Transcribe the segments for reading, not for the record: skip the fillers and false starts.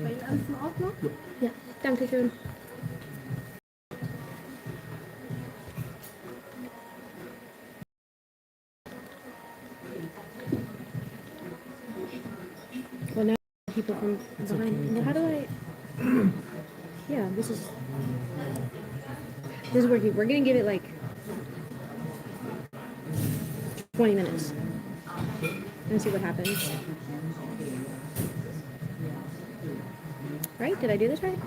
Bei Ihnen alles in Ordnung? Ja, danke schön. Well, now people from behind. Well, how do I? Yeah, this is working. We're gonna give it like 20 minutes and see what happens. Right? Did I do this right?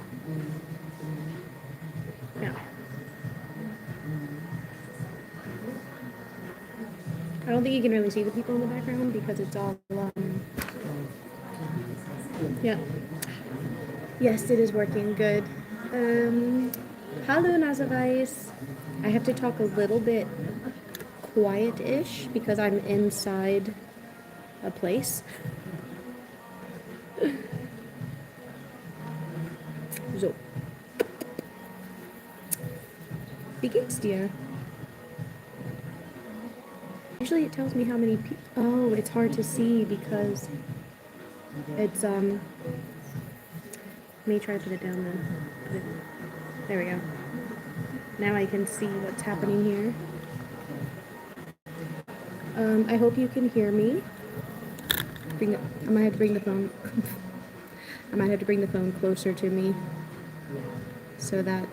Yeah. I don't think you can really see the people in the background because it's all, yeah. Yes, it is working good. Hallo Nazareth. I have to talk a little bit quiet-ish because I'm inside a place. So. Wie geht's dir? Usually it tells me how many people. Oh, it's hard to see because it's let me try to put it down then. There we go. Now I can see what's happening here. I hope you can hear me. I might have to bring the phone. I might have to bring the phone closer to me so that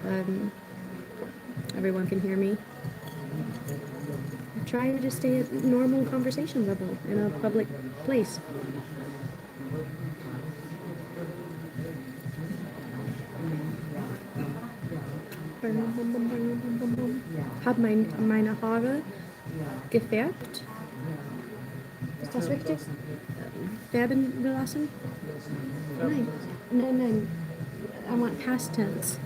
everyone can hear me. Try to just stay at normal conversation level in a public place. Hab meine Haare gefärbt. Ist das richtig? Färben gelassen? Nein, nein, nein. I want past tense.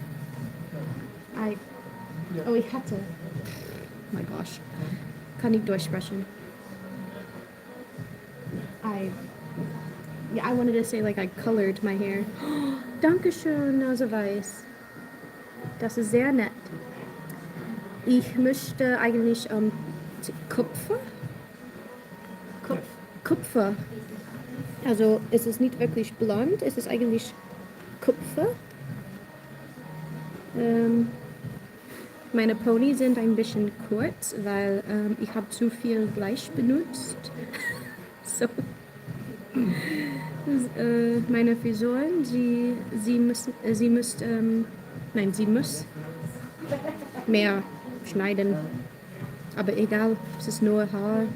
Oh, ich hatte. Oh my gosh. Kann ich durchsprechen. I wanted to say like I colored my hair. Dankeschön, Nazareth. Das ist sehr nett. Ich möchte eigentlich Kupfer? Kupfer. Also es ist nicht wirklich blond, es ist eigentlich Kupfer. Meine Pony sind ein bisschen kurz, weil ich habe zu viel Blech benutzt. So. Meine Frisur, sie muss mehr schneiden. Aber egal, es ist nur Haare.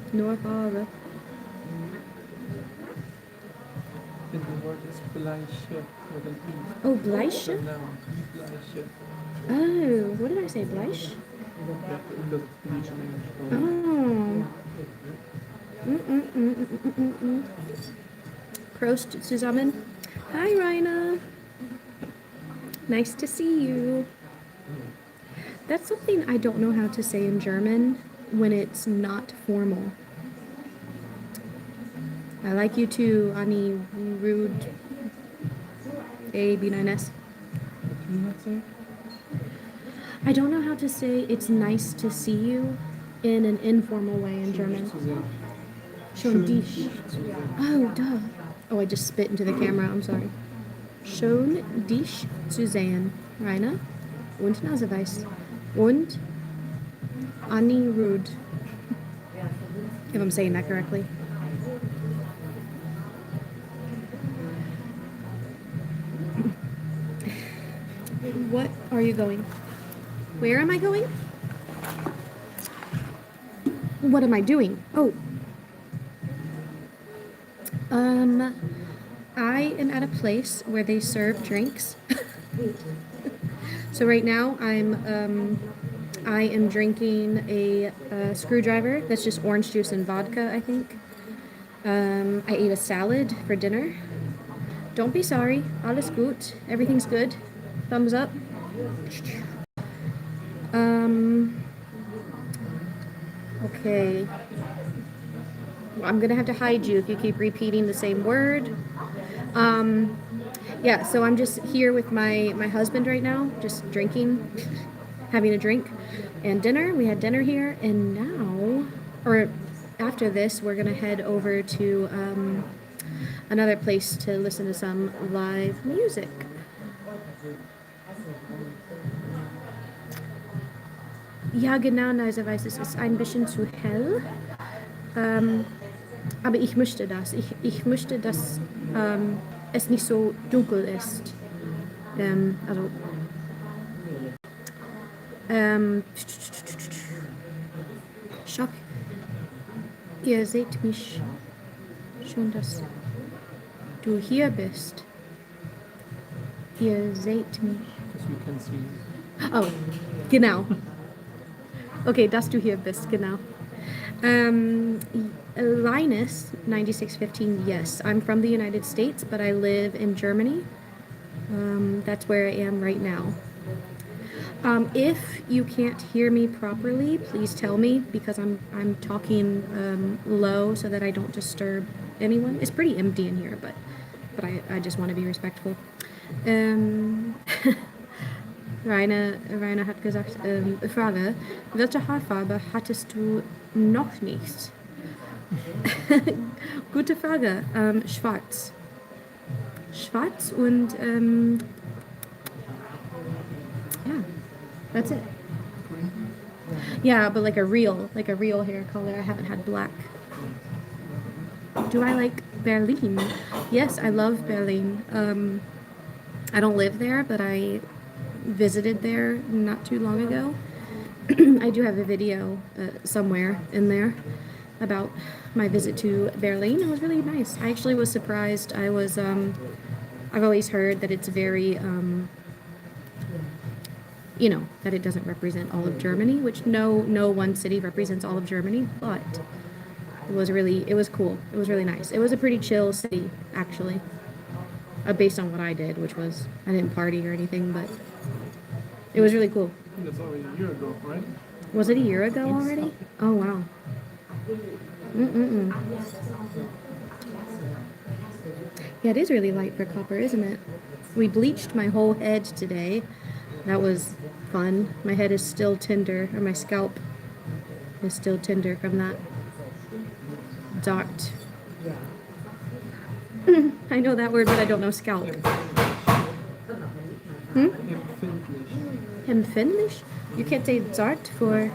Oh, Bleiche? Oh, what did I say, Bleich? Oh. Prost zusammen. Hi, Raina. Nice to see you. That's something I don't know how to say in German when it's not formal. I like you too, Ani Rude. Be9S. I don't know how to say it's nice to see you in an informal way in German. Schon dich. Oh, duh. Oh, I just spit into the camera. I'm sorry. Schon dich zu sehen, Rainer und Nazareth und Annie Rude, if I'm saying that correctly. What are you going? Where am I going? What am I doing? Oh. I am at a place where they serve drinks. So right now I am drinking a screwdriver that's just orange juice and vodka, I think. I ate a salad for dinner. Don't be sorry. Alles gut. Everything's good. Thumbs up. Okay. Well, I'm gonna have to hide you if you keep repeating the same word. Yeah, so I'm just here with my husband right now, just drinking, having a drink, and dinner. We had dinner here, and now, or after this, we're gonna head over to another place to listen to some live music. Ja, genau, also weiß es ist ein bisschen zu hell. Aber ich möchte das. Ich möchte, dass es nicht so dunkel ist. Also, Schock. Ihr seht mich schon, dass du hier bist. Ihr seht mich. Oh, genau. Okay, dass du hier bist, genau. Linus 9615, yes, I'm from the United States, but I live in Germany. That's where I am right now. If you can't hear me properly, please tell me because I'm talking low so that I don't disturb anyone. It's pretty empty in here, but I just want to be respectful. Rainer hat gesagt, Frage, welche Haarfarbe hattest du noch nicht? Gute Frage. Schwarz. Schwarz und yeah, that's it. Yeah, but like a real hair color. I haven't had black. Do I like Berlin? Yes, I love Berlin. I don't live there, but I visited there not too long ago. I do have a video somewhere in there about my visit to Berlin. It was really nice. I actually was surprised. I've always heard that it's very, that it doesn't represent all of Germany, which no one city represents all of Germany, but it was cool. It was really nice. It was a pretty chill city, actually, based on what I did, which was, I didn't party or anything, but it was really cool. That's already a year ago, right? Was it a year ago already? Oh, wow. Yeah, it is really light for copper, isn't it? We bleached my whole head today. That was fun. My head is still tender, or my scalp is still tender from that dart. I know that word, but I don't know scalp. Empfindlich? You can't say zart for...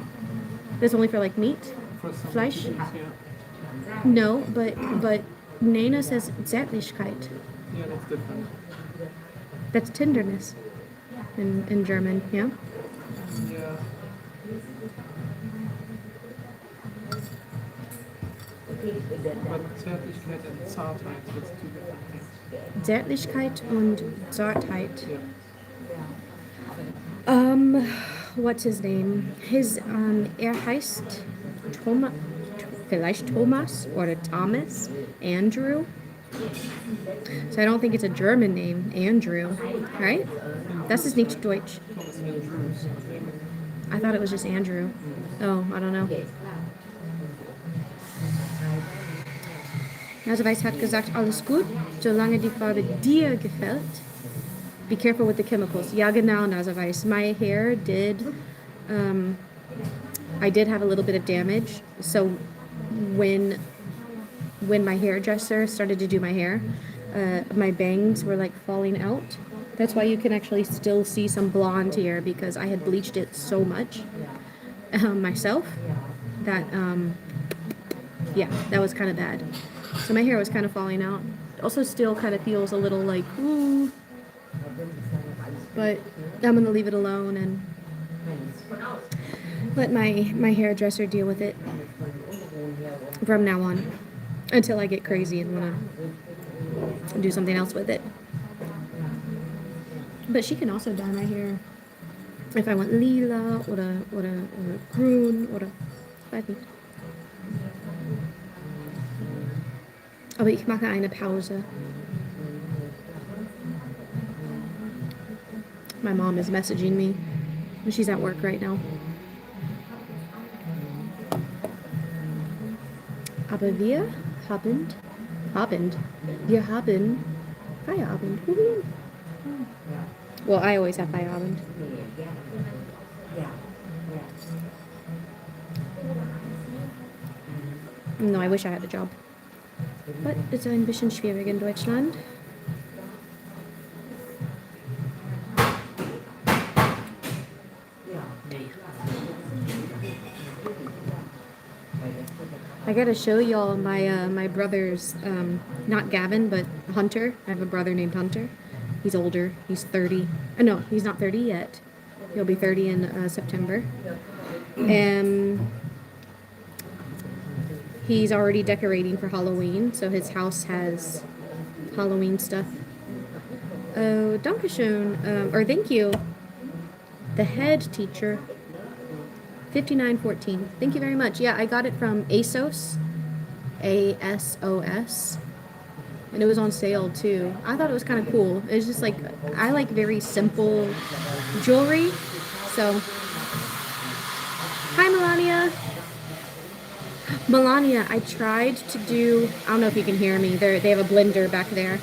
That's only for like meat? Fleisch? Yeah. No, but Nena says Zärtlichkeit. Yeah, that's different. That's tenderness in German, yeah? Yeah. But Zärtlichkeit and Zartheit, that's two different things. Zärtlichkeit und Zartheit. Yeah. What's his name? Heißt vielleicht Thomas or Thomas Andrew. So I don't think it's a German name, Andrew, right? Das ist nicht Deutsch. Thomas Andrews, I think. I thought it was just Andrew. Oh, I don't know. Naseweiß hat gesagt, alles gut, solange die Farbe dir gefällt. Be careful with the chemicals. Ja, genau, Naseweiß. My hair did, I did have a little bit of damage. So when my hairdresser started to do my hair, my bangs were like falling out. That's why you can actually still see some blonde here because I had bleached it so much myself that, yeah, that was kind of bad. So my hair was kind of falling out. Also still kind of feels a little like, ooh. But I'm going to leave it alone and let my hairdresser deal with it from now on until I get crazy and want to do something else with it. But she can also dye my hair if I want lila oder grün oder weiß nicht. Aber ich mache eine Pause. My mom is messaging me. She's at work right now. Aber wir haben Feierabend. Well, I always have Feierabend. No, I wish I had a job. But it's ein bisschen schwierig in Deutschland. I gotta show y'all my brother's, not Gavin, but Hunter. I have a brother named Hunter. He's older. He's 30. No, he's not 30 yet. He'll be 30 in September. He's already decorating for Halloween, so his house has Halloween stuff. Oh, dankeschön, or thank you. The head teacher. 5914. Thank you very much. Yeah, I got it from ASOS. ASOS. And it was on sale too. I thought it was kind of cool. It's just like, I like very simple jewelry. So, hi Melania. Melania, I tried to do, I don't know if you can hear me. They have a blender back there.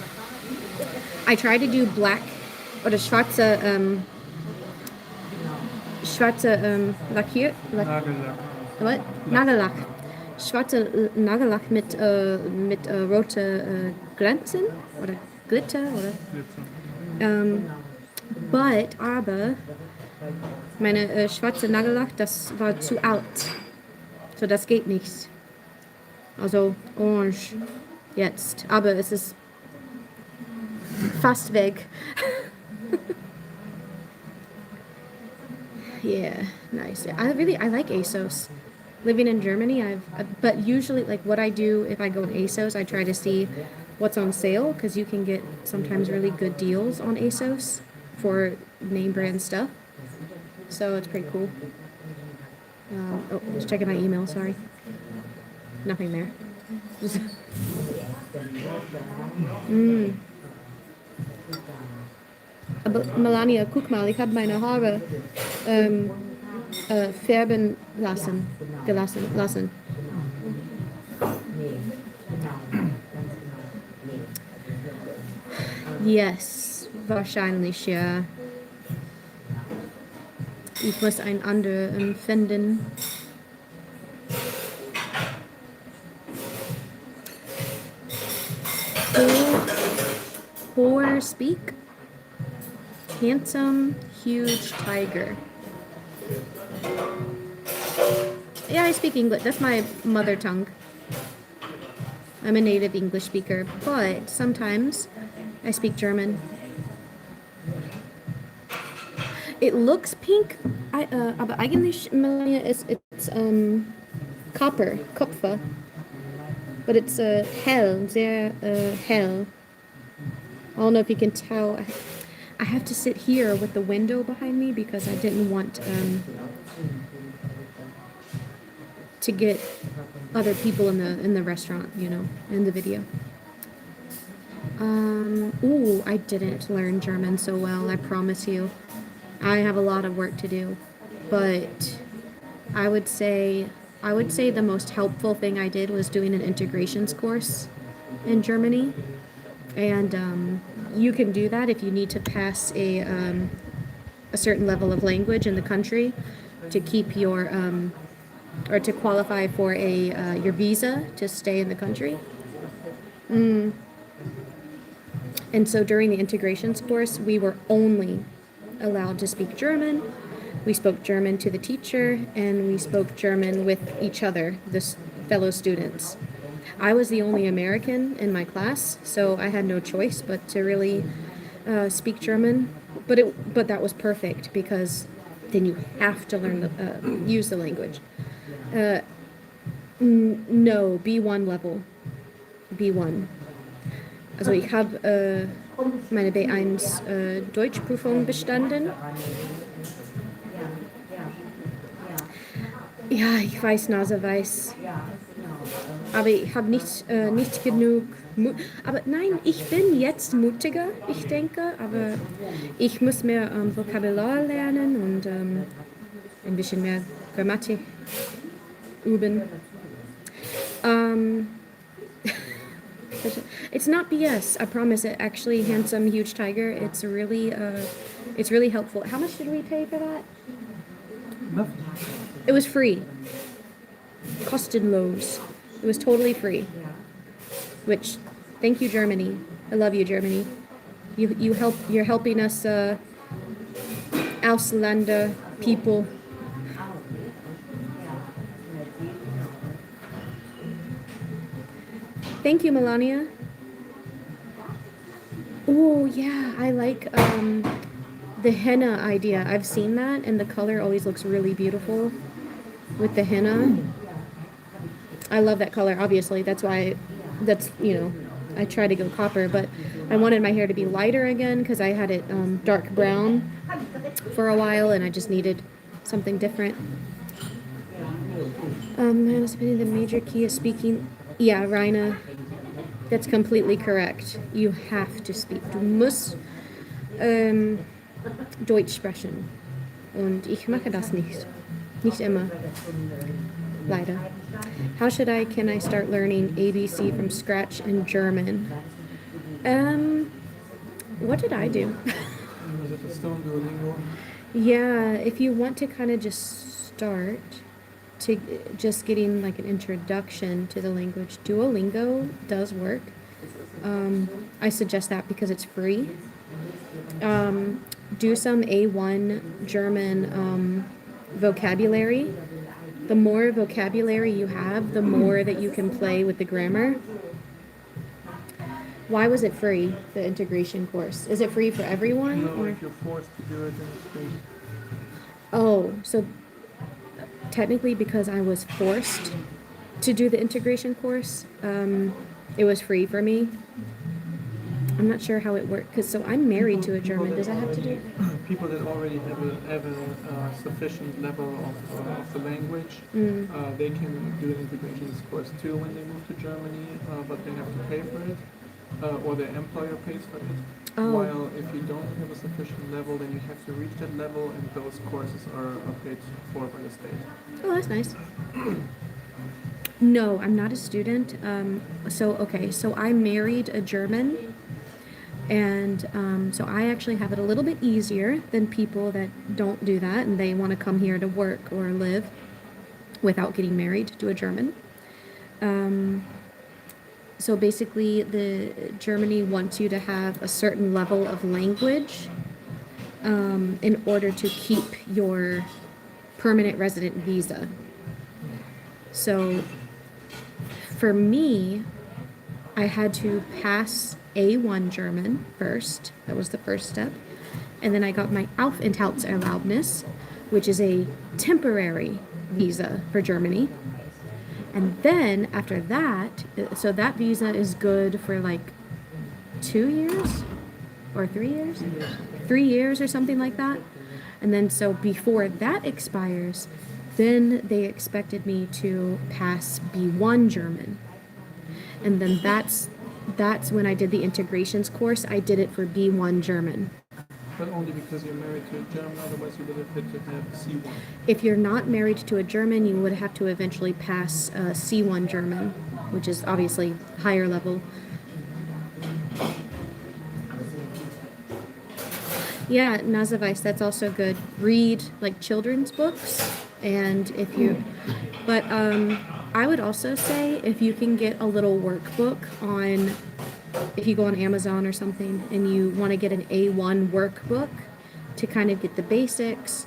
I tried to do black, or the schwarze lackiert. Nagellack. What? Nagellack. Schwarze Nagellack mit rote Glänzen oder Glitter oder. Aber meine schwarze Nagellack, das war zu alt. So, das geht nicht. Also orange jetzt, aber es ist fast weg. Yeah, nice. I like ASOS. Living in Germany, but usually, like, what I do if I go in ASOS, I try to see what's on sale, because you can get sometimes really good deals on ASOS for name brand stuff. So it's pretty cool. Oh, just checking my email, sorry. Nothing there. Aber Melania, guck mal, ich habe meine Haare färben gelassen. Yes, wahrscheinlich, ja. Ich muss ein anderes finden. Or speak. Handsome, huge tiger. Yeah, I speak English. That's my mother tongue. I'm a native English speaker, but sometimes I speak German. It looks pink, aber eigentlich, Melania, it's Kupfer. But it's hell, sehr hell. I don't know if you can tell. I have to sit here with the window behind me because I didn't want to get other people in the restaurant, you know, in the video. Ooh, I didn't learn German so well, I promise you. I have a lot of work to do, but I would say the most helpful thing I did was doing an integrations course in Germany, and you can do that if you need to pass a certain level of language in the country to keep your or to qualify for your visa to stay in the country. And so during the integrations course, we were only allowed to speak German. We spoke German to the teacher, and we spoke German with each other, the fellow students. I was the only American in my class, so I had no choice but to really speak German. But that was perfect, because then you have to learn use the language. No, B1 level. B1. Also ich habe meine B1 Deutschprüfung bestanden. Ja, ich weiß, Nase weiß. Aber ich habe nicht genug Mut. Aber nein, ich bin jetzt mutiger, ich denke. Aber ich muss mehr Vokabular lernen und ein bisschen mehr Grammatik üben. It's not BS, I promise it. Actually, Handsome Huge Tiger, it's really helpful. How much did we pay for that? Nothing. It was free. Kostenlos. It was totally free. which, thank you, Germany. I love you, Germany. You're helping us, Ausländer people. Thank you, Melania. Oh, yeah, I like the henna idea. I've seen that, and the color always looks really beautiful with the henna. I love that color, obviously. That's why, I try to go copper, but I wanted my hair to be lighter again because I had it dark brown for a while, and I just needed something different. I was spending the major key of speaking. Yeah, Raina, that's completely correct. You have to speak. Du musst Deutsch sprechen. Und ich mache das nicht. Nicht immer. Leider. How can I start learning ABC from scratch in German? What did I do? Was it a stone Duolingo? Yeah, if you want to kind of just start to just getting like an introduction to the language, Duolingo does work. I suggest that because it's free. Do some A1 German vocabulary. The more vocabulary you have, the more that you can play with the grammar. Why was it free, the integration course? Is it free for everyone? No, Or? if you're forced to do it, then it's free. Oh, so technically because I was forced to do the integration course, it was free for me. I'm not sure how it worked, because so I'm married to a German. Does that have to do it? People that already have a sufficient level of the language, they can do an integration course too when they move to Germany, but they have to pay for it, or their employer pays for it. Oh. While if you don't have a sufficient level, then you have to reach that level, and those courses are paid for by the state. Oh, that's nice. No, I'm not a student. So I married a German, and so I actually have it a little bit easier than people that don't do that and they want to come here to work or live without getting married to a German. So basically, Germany wants you to have a certain level of language in order to keep your permanent resident visa. So for me, I had to pass A1 German first. That was the first step. And then I got my Aufenthaltserlaubnis, which is a temporary visa for Germany. And then after that, so that visa is good for like 2 years or 3 years? 3 years or something like that. And then so before that expires, then they expected me to pass B1 German. And then that's when I did the integrations course. I did it for B1 German. But only because you're married to a German, otherwise you would have had to have C1. If you're not married to a German, you would have to eventually pass C1 German, which is obviously higher level. Yeah, Nazavais, that's also good. Read like children's books, and but I would also say if you can get a little workbook on, if you go on Amazon or something and you want to get an A1 workbook to kind of get the basics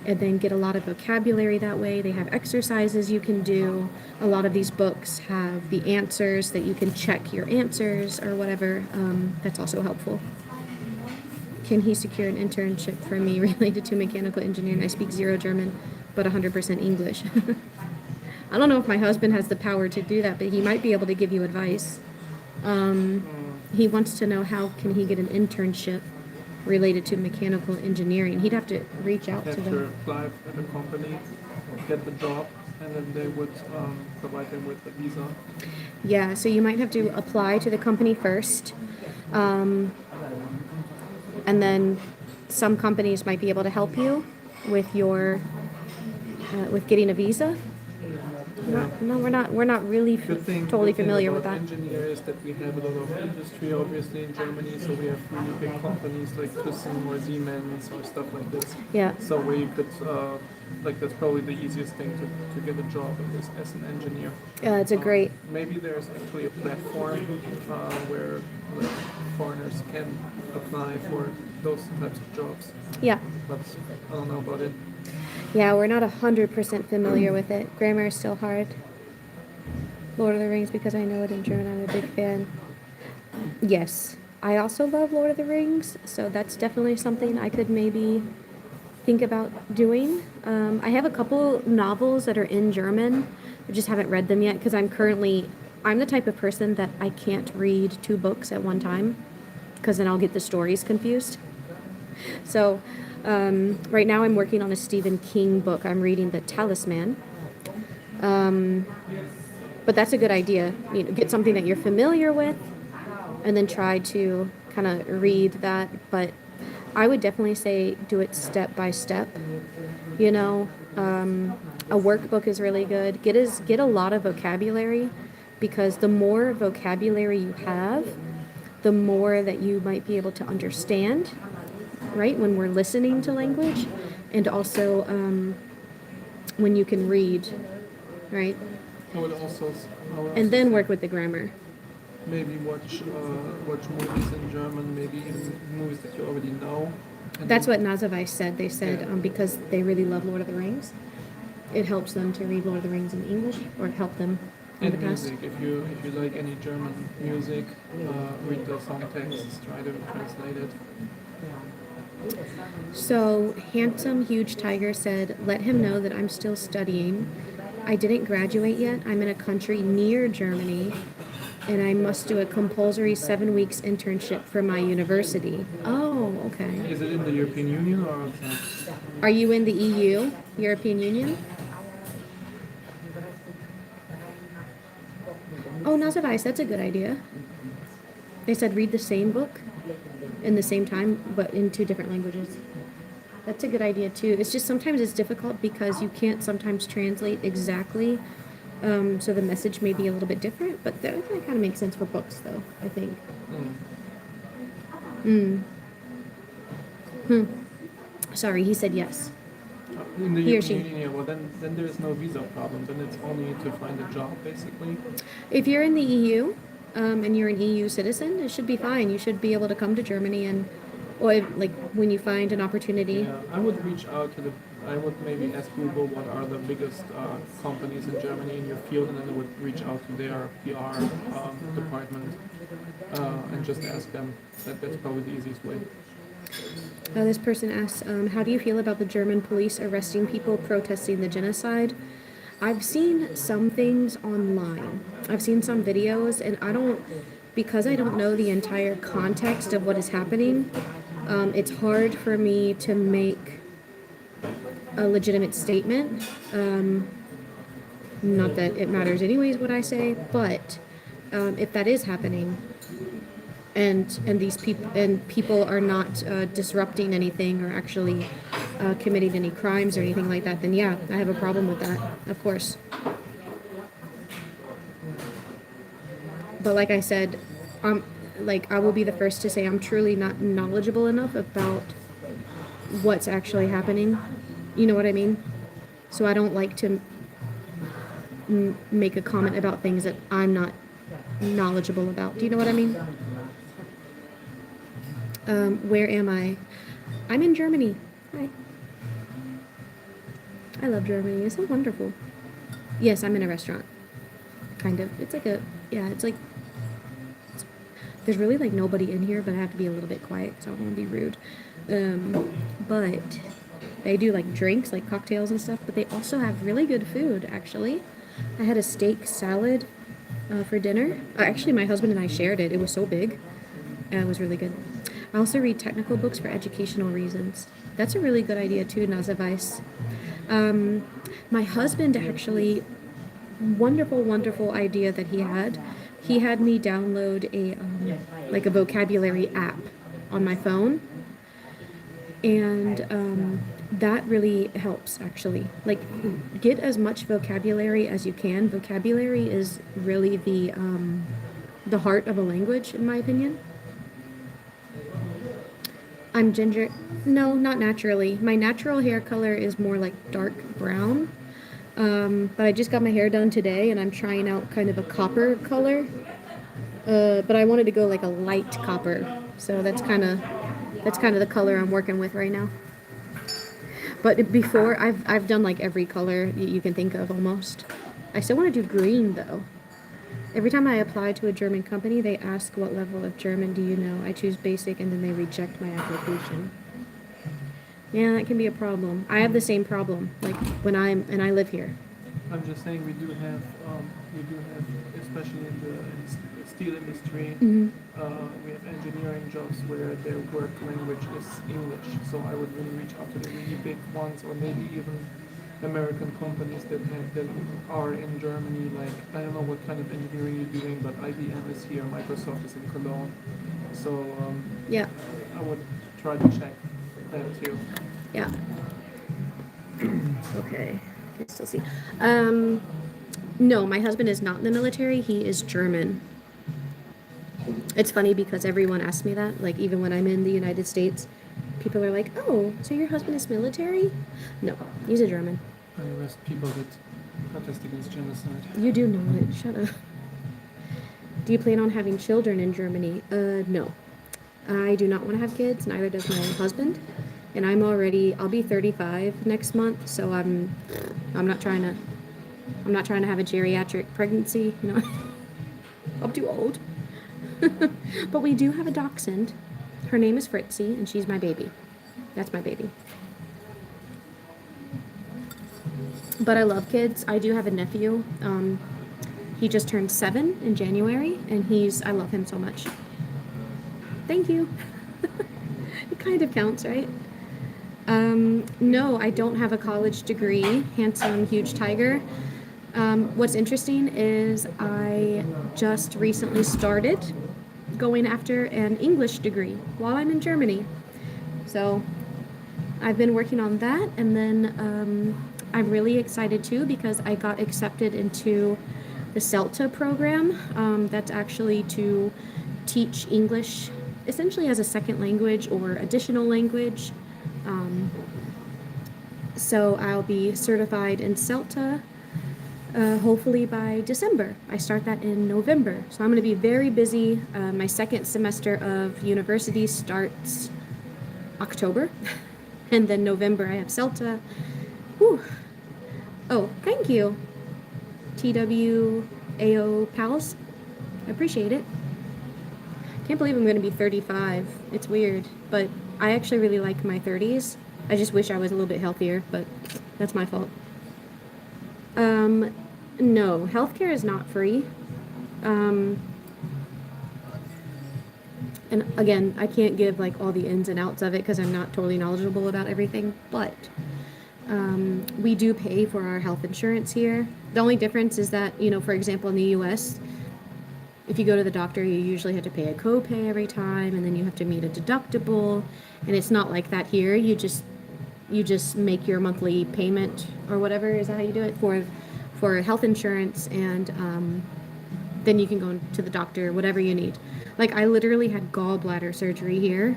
and then get a lot of vocabulary that way. They have exercises you can do. A lot of these books have the answers that you can check your answers or whatever. That's also helpful. Can he secure an internship for me related to mechanical engineering? I speak zero German, but 100% English. I don't know if my husband has the power to do that, but he might be able to give you advice. He wants to know how can he get an internship related to mechanical engineering. He'd have to reach out to them. Have to apply at a company, get the job, and then they would provide them with a visa. Yeah, so you might have to apply to the company first. And then some companies might be able to help you with your with getting a visa. No, we're not really totally good thing familiar with about that. engineer is that we have a lot of industry, obviously, in Germany. So we have really big companies like Thyssen or Siemens or stuff like this. Yeah. So where you could, like, that's probably the easiest thing to get a job as an engineer. Yeah, it's a great. Maybe there's actually a platform where like, foreigners can apply for those types of jobs. Yeah. But I don't know about it. Yeah, we're not 100% familiar with it. Grammar is still hard. Lord of the Rings, because I know it in German, I'm a big fan. Yes, I also love Lord of the Rings, so that's definitely something I could maybe think about doing. I have a couple novels that are in German. I just haven't read them yet because I'm the type of person that I can't read 2 books at one time because then I'll get the stories confused. So right now I'm working on a Stephen King book. I'm reading The Talisman. But that's a good idea. You know, get something that you're familiar with and then try to kind of read that. But I would definitely say do it step by step. You know, a workbook is really good. Get a lot of vocabulary because the more vocabulary you have, the more that you might be able to understand, right, when we're listening to language, and also when you can read, right? I would also, And then work with the grammar. maybe watch movies in German, maybe even movies that you already know. And That's then- what Nazavai said. They said because they really love Lord of the Rings, it helps them to read Lord of the Rings in English, or it helped them in the And past. music, if you like any German music, read the song texts, try to translate it. So, Handsome Huge Tiger said, let him know that I'm still studying. I didn't graduate yet. I'm in a country near Germany, and I must do a compulsory 7 weeks internship for my university. Oh, okay. Is it in the European Union or outside? Are you in the EU, European Union? Oh, Nazavais, that's a good idea. They said read the same book in the same time, but in 2 different languages. That's a good idea too. It's just sometimes it's difficult because you can't sometimes translate exactly, so the message may be a little bit different. But that kind of makes sense for books, though. I think. Sorry, he said yes. In the He or European she. Union, yeah, well then there's no visa problem. Then it's only to find a job, basically. If you're in the EU, and you're an EU citizen, it should be fine. You should be able to come to Germany and, or like when you find an opportunity. Yeah, I would reach out to I would maybe ask Google what are the biggest companies in Germany in your field, and then I would reach out to their PR department and just ask them. That's probably the easiest way. This person asks, how do you feel about the German police arresting people protesting the genocide? I've seen some things online. I've seen some videos, and because I don't know the entire context of what is happening, it's hard for me to make a legitimate statement. Not that it matters anyways what I say, but if that is happening, and these people are not disrupting anything or actually committing any crimes or anything like that, then yeah, I have a problem with that, of course. But like I said, I will be the first to say I'm truly not knowledgeable enough about what's actually happening. You know what I mean? So I don't like to make a comment about things that I'm not knowledgeable about. Do you know what I mean? Where am I? I'm in Germany. Hi. I love Germany. It's so wonderful. Yes, I'm in a restaurant. Kind of. It's like there's really like nobody in here, but I have to be a little bit quiet because I don't want to be rude. But they do like drinks, like cocktails and stuff, but they also have really good food, actually. I had a steak salad for dinner. Actually, my husband and I shared it. It was so big. It was really good. I also read technical books for educational reasons. That's a really good idea too, Nazavais. My husband actually, wonderful idea that he had. He had me download a vocabulary app on my phone, and That really helps, actually. Like, get as much vocabulary as you can. Vocabulary is really the heart of a language, in my opinion. I'm ginger. No, not naturally. My natural hair color is more like dark brown. But I just got my hair done today, and I'm trying out kind of a copper color. But I wanted to go like a light copper, so that's kind of the color I'm working with right now. But before, I've done like every color you can think of almost. I still want to do green though. Every time I apply to a German company, they ask what level of German do you know. I choose basic, and then they reject my application. Yeah, that can be a problem. I have the same problem. Like and I live here. I'm just saying we do have, especially in the steel industry, we have engineering jobs where their work language is English. So I would really reach out to the really big ones, or maybe even American companies that are in Germany. Like, I don't know what kind of engineering you're doing, but IBM is here, Microsoft is in Cologne. So Yeah, I would try to check that too. yeah. Okay, can still see. No, my husband is not in the military. He is German. It's funny because everyone asks me that. Like, even when I'm in the United States, people are like, "Oh, so your husband is military?" No, he's a German. I arrest people that protest against genocide. You do know it. Shut up. Do you plan on having children in Germany? No. I do not want to have kids, neither does my husband. And I'll be 35 next month, so I'm not trying to have a geriatric pregnancy, you know. I'm too old. But we do have a dachshund. Her name is Fritzy, and she's my baby. That's my baby. But I love kids. I do have a nephew. He just turned 7 in January, and I love him so much. Thank you. It kind of counts, right? No, I don't have a college degree. Handsome, huge tiger. What's interesting is I just recently started going after an English degree while I'm in Germany. So I've been working on that, and then I'm really excited too because I got accepted into the CELTA program. That's actually to teach English essentially as a second language or additional language. So I'll be certified in CELTA hopefully by December. I start that in November. So I'm going to be very busy. My second semester of university starts October. And then November I have CELTA. Whew. Oh, thank you. TWAO pals. I appreciate it. Can't believe I'm going to be 35. It's weird, but I actually really like my 30s. I just wish I was a little bit healthier, but that's my fault. No, healthcare is not free. And again, I can't give like all the ins and outs of it because I'm not totally knowledgeable about everything, but we do pay for our health insurance here. The only difference is that, for example, in the US, if you go to the doctor, you usually have to pay a copay every time, and then you have to meet a deductible, and it's not like that here. You just make your monthly payment or whatever, is that how you do it, for health insurance, and then you can go to the doctor, whatever you need. Like, I literally had gallbladder surgery here,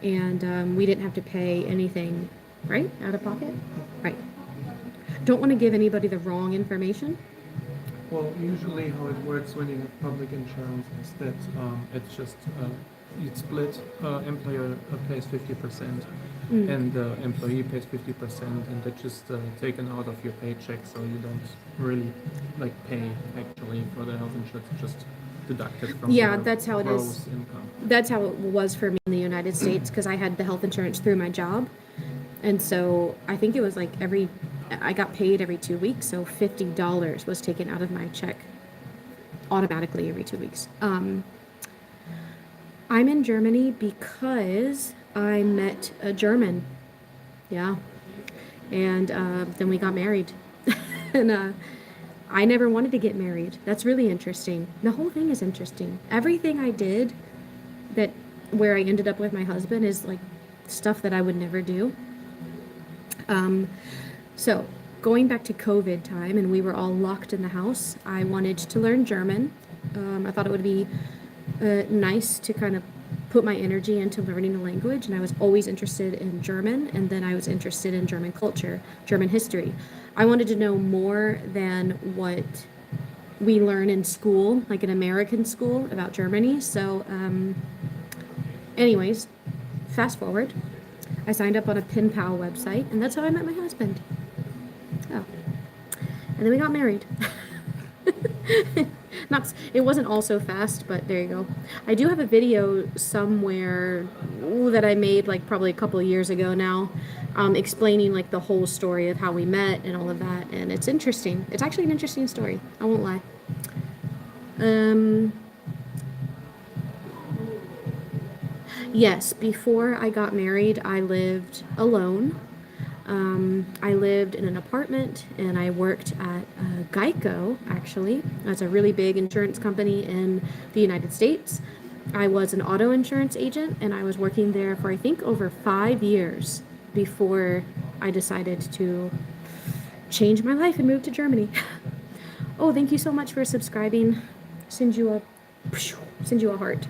and we didn't have to pay anything, right, out of pocket? Right. Don't want to give anybody the wrong information. Well, usually how it works when you have public insurance is that it's just you split. Employer pays 50%, and the employee pays 50%, and that's just taken out of your paycheck, so you don't really pay actually for the health insurance. It's just deducted from your that's how it is. gross income. That's how it was for me in the United States because I had the health insurance through my job, and so I think it was I got paid every 2 weeks, so $50 was taken out of my check automatically every 2 weeks. I'm in Germany because I met a German. Yeah. And then we got married. And I never wanted to get married. That's really interesting. The whole thing is interesting. Everything I did where I ended up with my husband is stuff that I would never do. So going back to COVID time and we were all locked in the house, I wanted to learn German. I thought it would be nice to kind of put my energy into learning a language, and I was always interested in German, and then I was interested in German culture, German history. I wanted to know more than what we learn in school, like in American school, about Germany. So anyways, fast forward, I signed up on a pen pal website, and that's how I met my husband. Oh, and then we got married. It wasn't all so fast, but there you go. I do have a video somewhere that I made like probably a couple of years ago now, explaining like the whole story of how we met and all of that, and it's interesting. It's actually an interesting story, I won't lie. Yes, before I got married, I lived alone. I lived in an apartment, and I worked at Geico, actually. That's a really big insurance company in the United States. I was an auto insurance agent, and I was working there for, I think, over 5 years before I decided to change my life and move to Germany. Oh, thank you so much for subscribing. Send you a heart.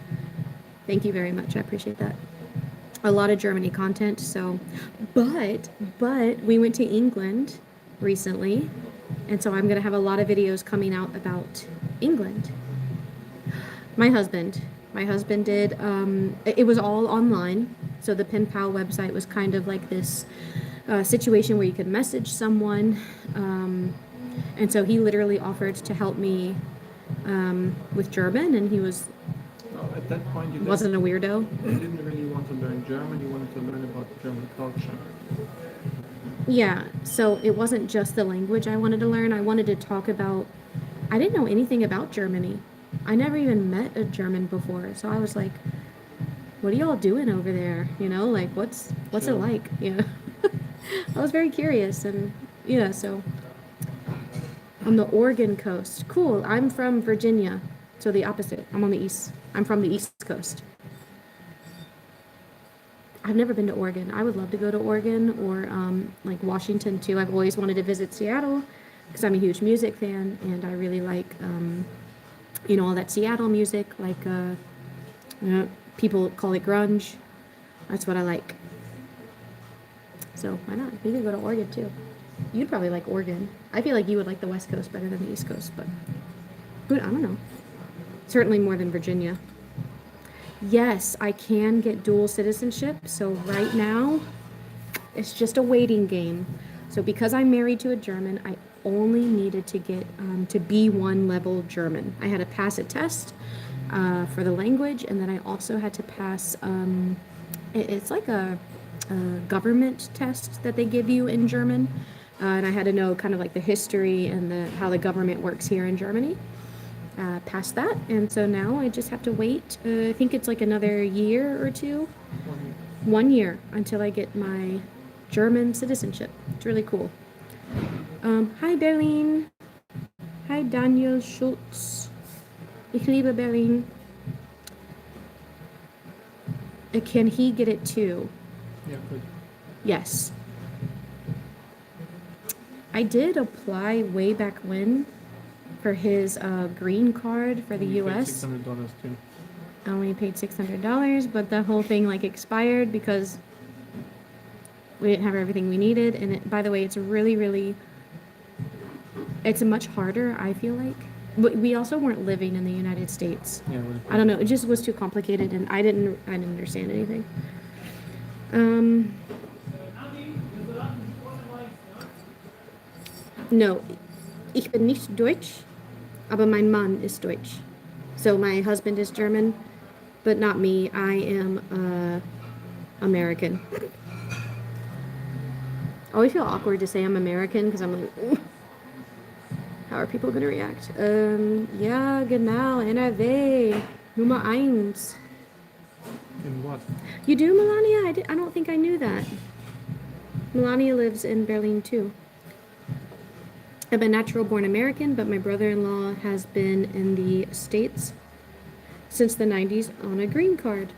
Thank you very much. I appreciate that. A lot of Germany content. So, but we went to England recently, and so I'm gonna have a lot of videos coming out about England. My husband did. It was all online. So the pen pal website was kind of like this situation where you could message someone, and so he literally offered to help me with German, and he was. At that point, you wasn't a weirdo. didn't really want to learn German, you wanted to learn about German culture. Yeah, so it wasn't just the language I wanted to learn. I wanted to talk about, I didn't know anything about Germany. I never even met a German before. So I was like, what are y'all doing over there? You know, like what's it like? Yeah. I was very curious, and yeah, so on the Oregon coast. Cool. I'm from Virginia. So the opposite. I'm on the east. I'm from the East Coast. I've never been to Oregon. I would love to go to Oregon or like Washington too. I've always wanted to visit Seattle because I'm a huge music fan, and I really like all that Seattle music. Like people call it grunge. That's what I like. So why not? We could go to Oregon too. You'd probably like Oregon. I feel like you would like the West Coast better than the East Coast, but I don't know. Certainly more than Virginia. Yes, I can get dual citizenship. So right now, it's just a waiting game. So because I'm married to a German, I only needed to get to B1 level German. I had to pass a test for the language, and then I also had to pass, it's like a government test that they give you in German. And I had to know kind of like the history and how the government works here in Germany. Past that, and so now I just have to wait. I think it's like another year or two. 1 year until I get my German citizenship. It's really cool. Hi Berlin. Hi Daniel Schultz. Ich liebe Berlin. Can he get it too? Yeah, good. Yes. I did apply way back when for his green card for the U.S. $600 too. I only paid $600, but the whole thing like expired because we didn't have everything we needed. And by the way, it's it's much harder, I feel like. But we also weren't living in the United States. Yeah, I don't know. It just was too complicated, and I didn't understand anything. No, ich bin nicht Deutsch, aber mein Mann ist Deutsch. So my husband is German, but not me. I am American. I always feel awkward to say I'm American because I'm like, "Ugh. How are people going to react? Ja, genau, NRW, Nummer 1. In what? You do, Melania? I don't think I knew that. Melania lives in Berlin too. I'm a natural-born American, but my brother-in-law has been in the States since the 90s on a green card.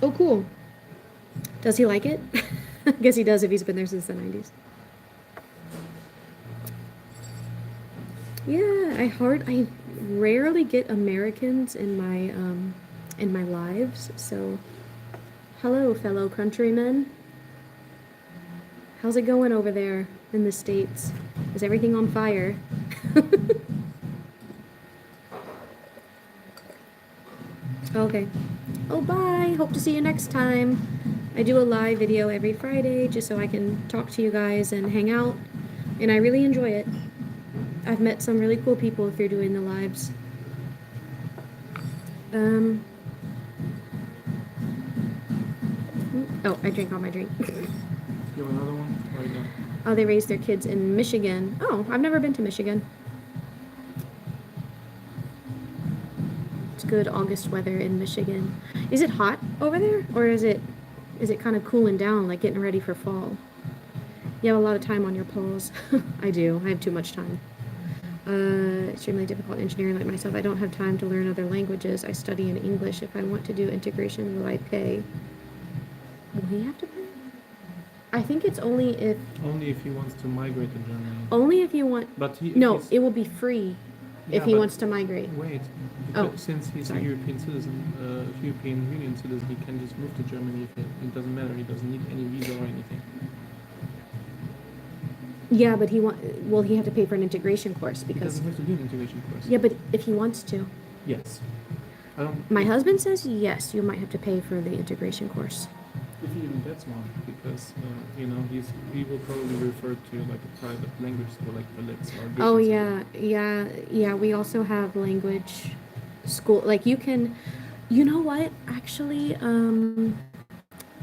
Oh, cool. Does he like it? I guess he does if he's been there since the 90s. Yeah, I rarely get Americans in my lives, so hello, fellow countrymen. How's it going over there in the States? Is everything on fire? Okay. Oh, bye. Hope to see you next time. I do a live video every Friday just so I can talk to you guys and hang out, and I really enjoy it. I've met some really cool people through doing the lives. Oh, I drank all my drink. You have another one? Or you don't? Oh, they raised their kids in Michigan. Oh, I've never been to Michigan. It's good August weather in Michigan. Is it hot over there, or is it kind of cooling down, like getting ready for fall? You have a lot of time on your paws. I do. I have too much time. Extremely difficult engineering like myself. I don't have time to learn other languages. I study in English. If I want to do integration, will I pay? Will he have to pay? I think it's only if he wants to migrate to Germany. Only if you want. But no, it will be free if he wants to migrate. Wait, since he's a European citizen, European Union citizen, he can just move to Germany. It doesn't matter. He doesn't need any visa or anything. Yeah, but will he have to pay for an integration course? Because he doesn't have to do an integration course. Yeah, but if he wants to. Yes. My husband says yes, you might have to pay for the integration course. If he even gets one, because he will probably refer to like a private language school like Felix or. Oh yeah. We also have language school. Like you can, you know what? Actually,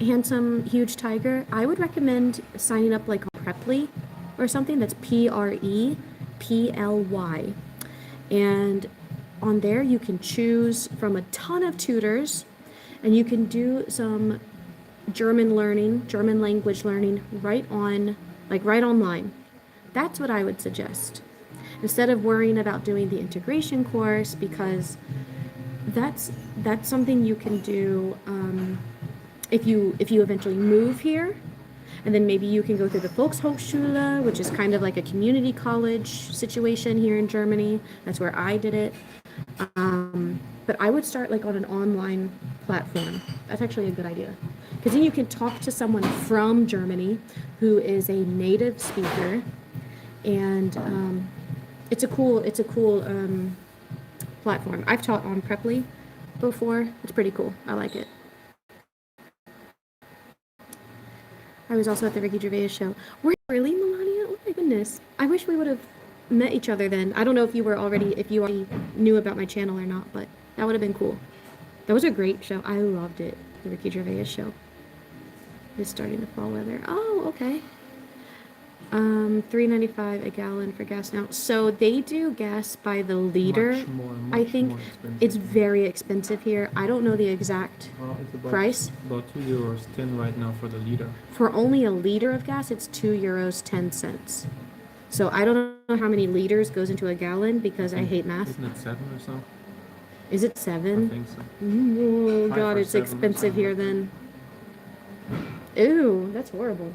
handsome huge tiger. I would recommend signing up like on Preply or something. That's PREPLY, and on there you can choose from a ton of tutors, and you can do some German language learning right online. That's what I would suggest. Instead of worrying about doing the integration course, because that's something you can do if you eventually move here, and then maybe you can go through the Volkshochschule, which is kind of like a community college situation here in Germany. That's where I did it. But I would start like on an online platform. That's actually a good idea. Because then you can talk to someone from Germany who is a native speaker, and it's a cool platform. I've taught on Preply before. It's pretty cool. I like it. I was also at the Ricky Gervais show. Were you really, Melania? Oh my goodness. I wish we would have met each other then. I don't know if you already knew about my channel or not, but that would have been cool. That was a great show. I loved it. The Ricky Gervais show. It's starting to fall weather. Oh, okay. $3.95 a gallon for gas now. So they do gas by the liter. I think it's very expensive here. I don't know the exact price. About €2.10 right now for the liter. For only a liter of gas, it's €2.10. So I don't know how many liters goes into a gallon because I hate math. Isn't it 7 or so? Is it 7? I think so. Oh God, it's expensive here then. Ew, that's horrible.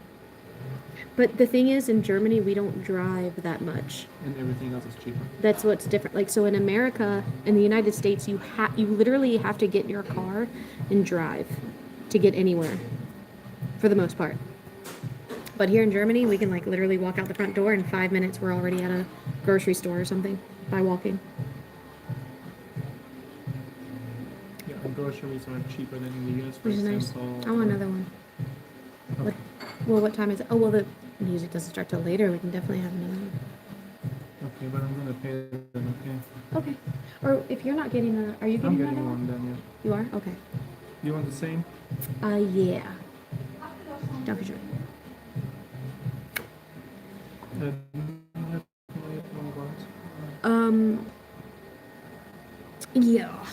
But the thing is, in Germany, we don't drive that much. And everything else is cheaper. That's what's different. Like, so in America, in the United States, you literally have to get in your car and drive to get anywhere, for the most part. But here in Germany, we can like literally walk out the front door in 5 minutes. We're already at a grocery store or something by walking. Yeah, and groceries are cheaper than in the US, for Which is nice. example. I want another one. Okay. What time is it? Oh, well, the music doesn't start till later. We can definitely have another one. Okay, but I'm gonna pay them, okay? Okay. Or if you're not getting are you getting another one then, yeah. You are? Okay. You want the same? Yeah. Dankeschön. Yeah.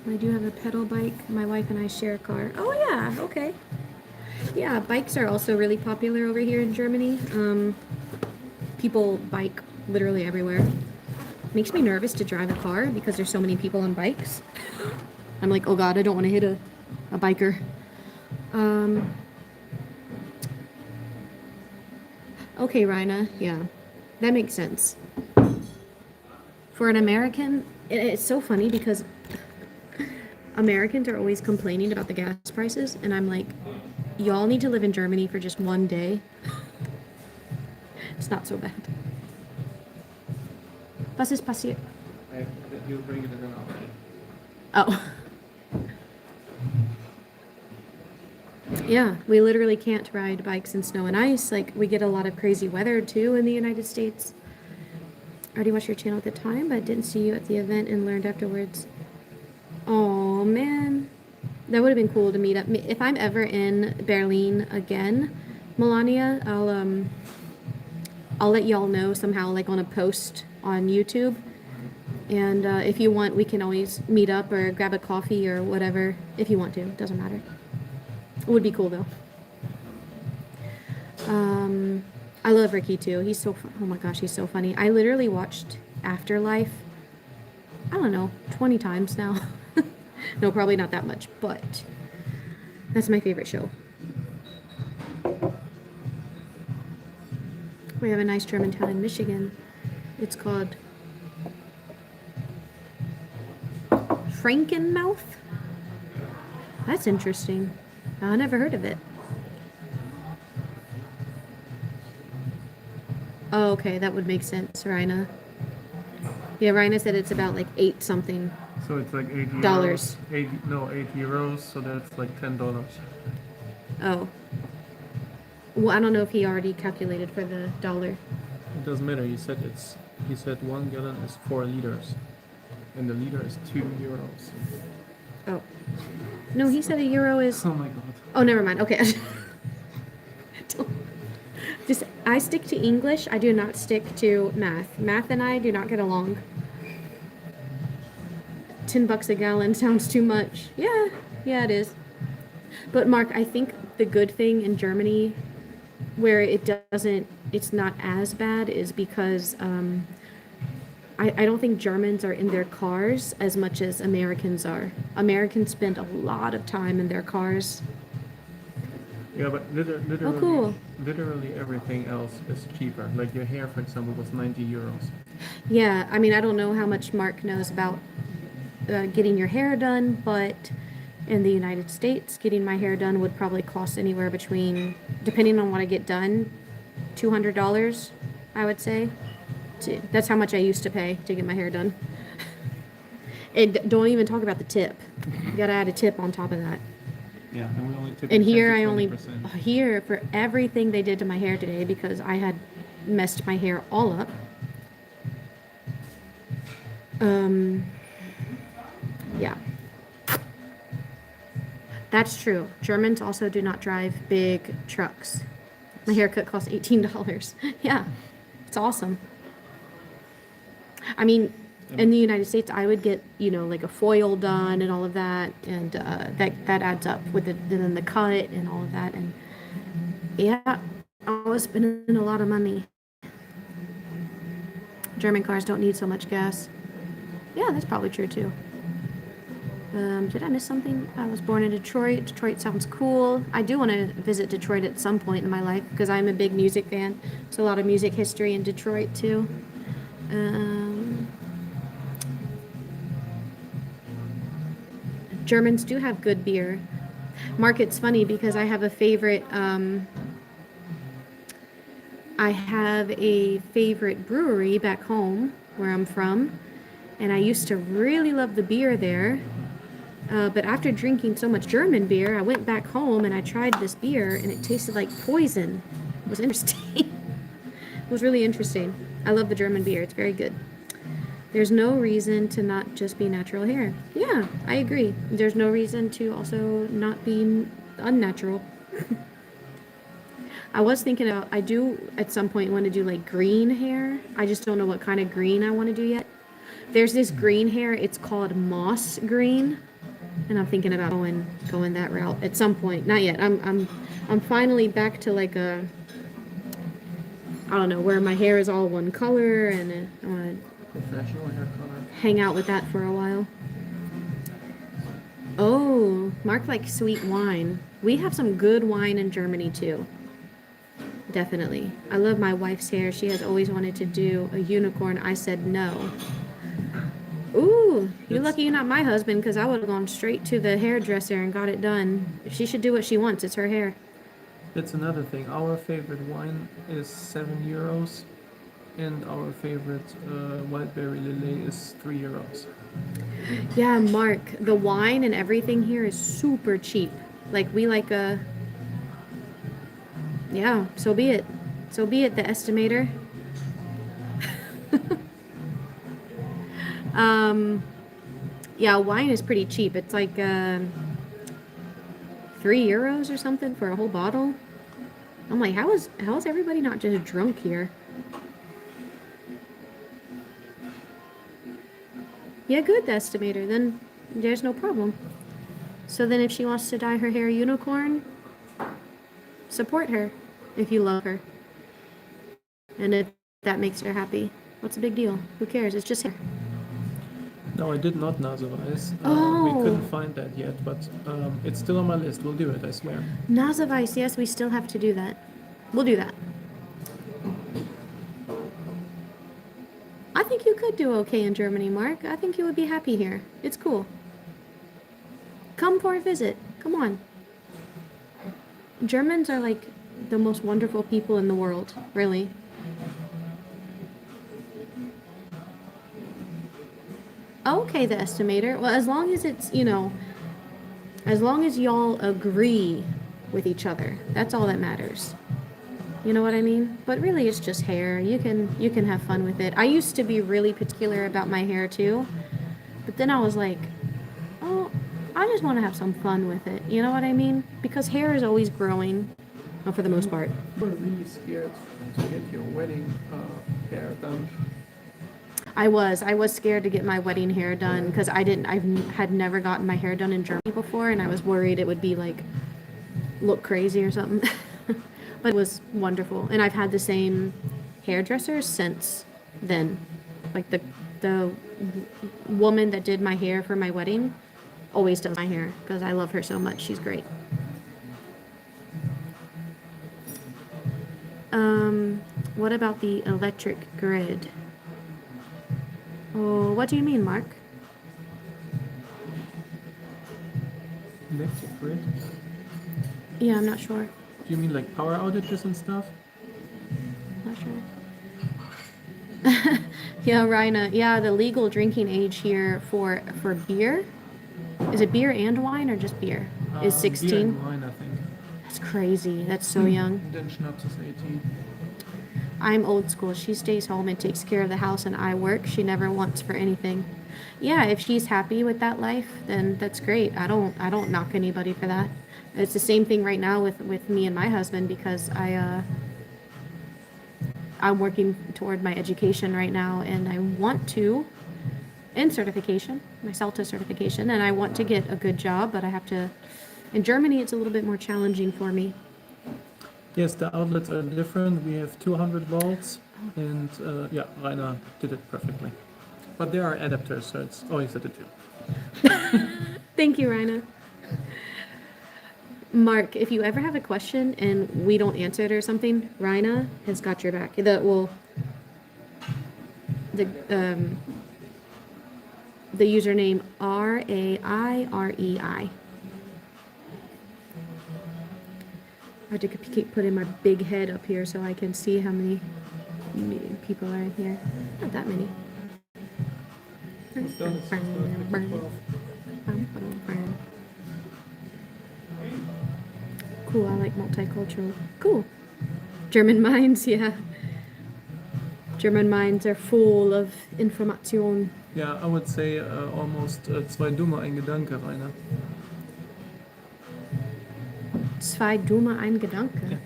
I do have a pedal bike. My wife and I share a car. Oh yeah, okay. Yeah, bikes are also really popular over here in Germany. People bike literally everywhere. Makes me nervous to drive a car because there's so many people on bikes. I'm like, oh God, I don't want to hit a biker. Okay, Rhina, yeah, that makes sense. For an American, it's so funny because Americans are always complaining about the gas prices, and I'm like, y'all need to live in Germany for just one day. It's not so bad. Was ist passiert? You bring it in Oh. Yeah, we literally can't ride bikes in snow and ice. Like, we get a lot of crazy weather too in the United States. I already watched your channel at the time, but I didn't see you at the event and learned afterwards. Oh man, that would have been cool to meet up. If I'm ever in Berlin again, Melania, I'll let y'all know somehow, like on a post on YouTube. And if you want, we can always meet up or grab a coffee or whatever. If you want to, doesn't matter. It would be cool though. I love Ricky too. He's so oh my gosh, he's so funny. I literally watched Afterlife, I don't know, 20 times now. No, probably not that much, but that's my favorite show. We have a nice German town in Michigan. It's called Frankenmouth. That's interesting. I never heard of it. Oh, okay, that would make sense, Rhina. Yeah, Rhina said it's about like 8 something. So it's like $8. Dollars. 8 euros, so that's like $10. Oh. Well, I don't know if he already calculated for the dollar. It doesn't matter. He said 1 gallon is 4 liters, and the liter is 2 euros. Oh. No, he said a euro is. Oh my god. Oh, never mind. Okay. Just I stick to English. I do not stick to math. Math and I do not get along. $10 a gallon sounds too much. Yeah, it is. But Mark, I think the good thing in Germany, where it's not as bad, is because I don't think Germans are in their cars as much as Americans are. Americans spend a lot of time in their cars. Yeah, but literally, Oh, cool. Literally everything else is cheaper. Like your hair, for example, was 90 euros. Yeah, I mean, I don't know how much Mark knows about getting your hair done, but in the United States, getting my hair done would probably cost anywhere between, depending on what I get done, $200, I would say. That's how much I used to pay to get my hair done. And don't even talk about the tip. You gotta add a tip on top of that. Yeah, and we only tip. And here I only, here for everything they did to my hair today, because I had messed my hair all up. Yeah. That's true. Germans also do not drive big trucks. My haircut costs $18. Yeah, it's awesome. I mean, in the United States, I would get, like a foil done and all of that, and that adds up with then the cut and all of that, and yeah, I was spending a lot of money. German cars don't need so much gas. Yeah, that's probably true too. Did I miss something? I was born in Detroit. Detroit sounds cool. I do want to visit Detroit at some point in my life because I'm a big music fan. There's a lot of music history in Detroit too. Germans do have good beer. Mark, it's funny because I have a favorite brewery back home where I'm from, and I used to really love the beer there. But after drinking so much German beer, I went back home and I tried this beer, and it tasted like poison. It was interesting. It was really interesting. I love the German beer. It's very good. There's no reason to not just be natural hair. Yeah, I agree. There's no reason to also not be unnatural. I was thinking about, I do at some point want to do like green hair. I just don't know what kind of green I want to do yet. There's this green hair, it's called moss green. And I'm thinking about going that route at some point. Not yet. I'm finally back to like a, I don't know, where my hair is all one color, and I want to professional hair color. Hang out with that for a while. Oh, Mark likes sweet wine. We have some good wine in Germany too. Definitely. I love my wife's hair. She has always wanted to do a unicorn. I said no. Ooh, you're lucky you're not my husband, because I would have gone straight to the hairdresser and got it done. She should do what she wants. It's her hair. That's another thing. Our favorite wine is €7, and our favorite Wildberry Lillet is €3. Yeah, Mark, the wine and everything here is super cheap. Like, we like a... Yeah, so be it. So be it, the estimator. Yeah, wine is pretty cheap. It's like €3 or something for a whole bottle. I'm like, how is everybody not just drunk here? Yeah, good, the estimator. Then there's no problem. So then if she wants to dye her hair unicorn, support her if you love her. And if that makes her happy, what's the big deal? Who cares? It's just hair. No, I did not Naseweiß. Oh. We couldn't find that yet, but it's still on my list. We'll do it, I swear. Naseweiß, yes, we still have to do that. We'll do that. I think you could do okay in Germany, Mark. I think you would be happy here. It's cool. Come for a visit. Come on. Germans are like the most wonderful people in the world, really. Okay, the estimator. Well, as long as it's, as long as y'all agree with each other, that's all that matters. You know what I mean? But really, it's just hair. You can have fun with it. I used to be really particular about my hair too, but then I was like, oh, I just want to have some fun with it. You know what I mean? Because hair is always growing, well, for the most part. You were really scared to get your wedding hair done. I was scared to get my wedding hair done because I had never gotten my hair done in Germany before, and I was worried it would be like look crazy or something. But it was wonderful, and I've had the same hairdresser since then. Like the woman that did my hair for my wedding always does my hair because I love her so much. She's great. What about the electric grid? Oh, what do you mean, Mark? Electric grid? Yeah, I'm not sure. Do you mean like power outages and stuff? Not sure. Yeah, Rhina. Yeah, the legal drinking age here for beer, is it beer and wine or just beer? Is 16? Beer and wine, I think. That's crazy. That's so young. Then Schnaps is 18. I'm old school. She stays home and takes care of the house, and I work. She never wants for anything. Yeah, if she's happy with that life, then that's great. I don't knock anybody for that. It's the same thing right now with me and my husband, because I'm working toward my education right now, and I want to, in certification, my CELTA certification, and I want to get a good job, but I have to. In Germany, it's a little bit more challenging for me. Yes, the outlets are different. We have 200 volts, and yeah, Rainer did it perfectly. But there are adapters, so it's always at the tube. Thank you, Raina. Mark, if you ever have a question and we don't answer it or something, Raina has got your back. The username RAIREI. I have to keep putting my big head up here so I can see how many people are in here. Not that many. It's done, it's done, 12. Cool, I like multicultural. Cool. German minds, yeah. German minds are full of information. Yeah, I would say almost zwei Dumme, ein Gedanke, Rainer. Zwei dumme, ein Gedanke. Yeah.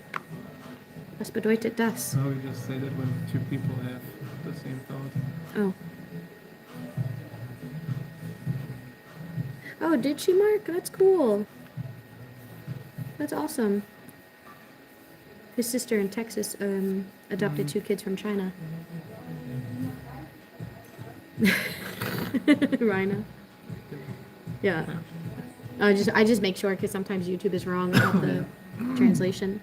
Was bedeutet das? How we just say that when two people have the same thought. Oh. Oh, did she, Mark? That's cool. That's awesome. His sister in Texas adopted 2 kids from China. Rhina. Yeah. I just make sure because sometimes YouTube is wrong about the translation.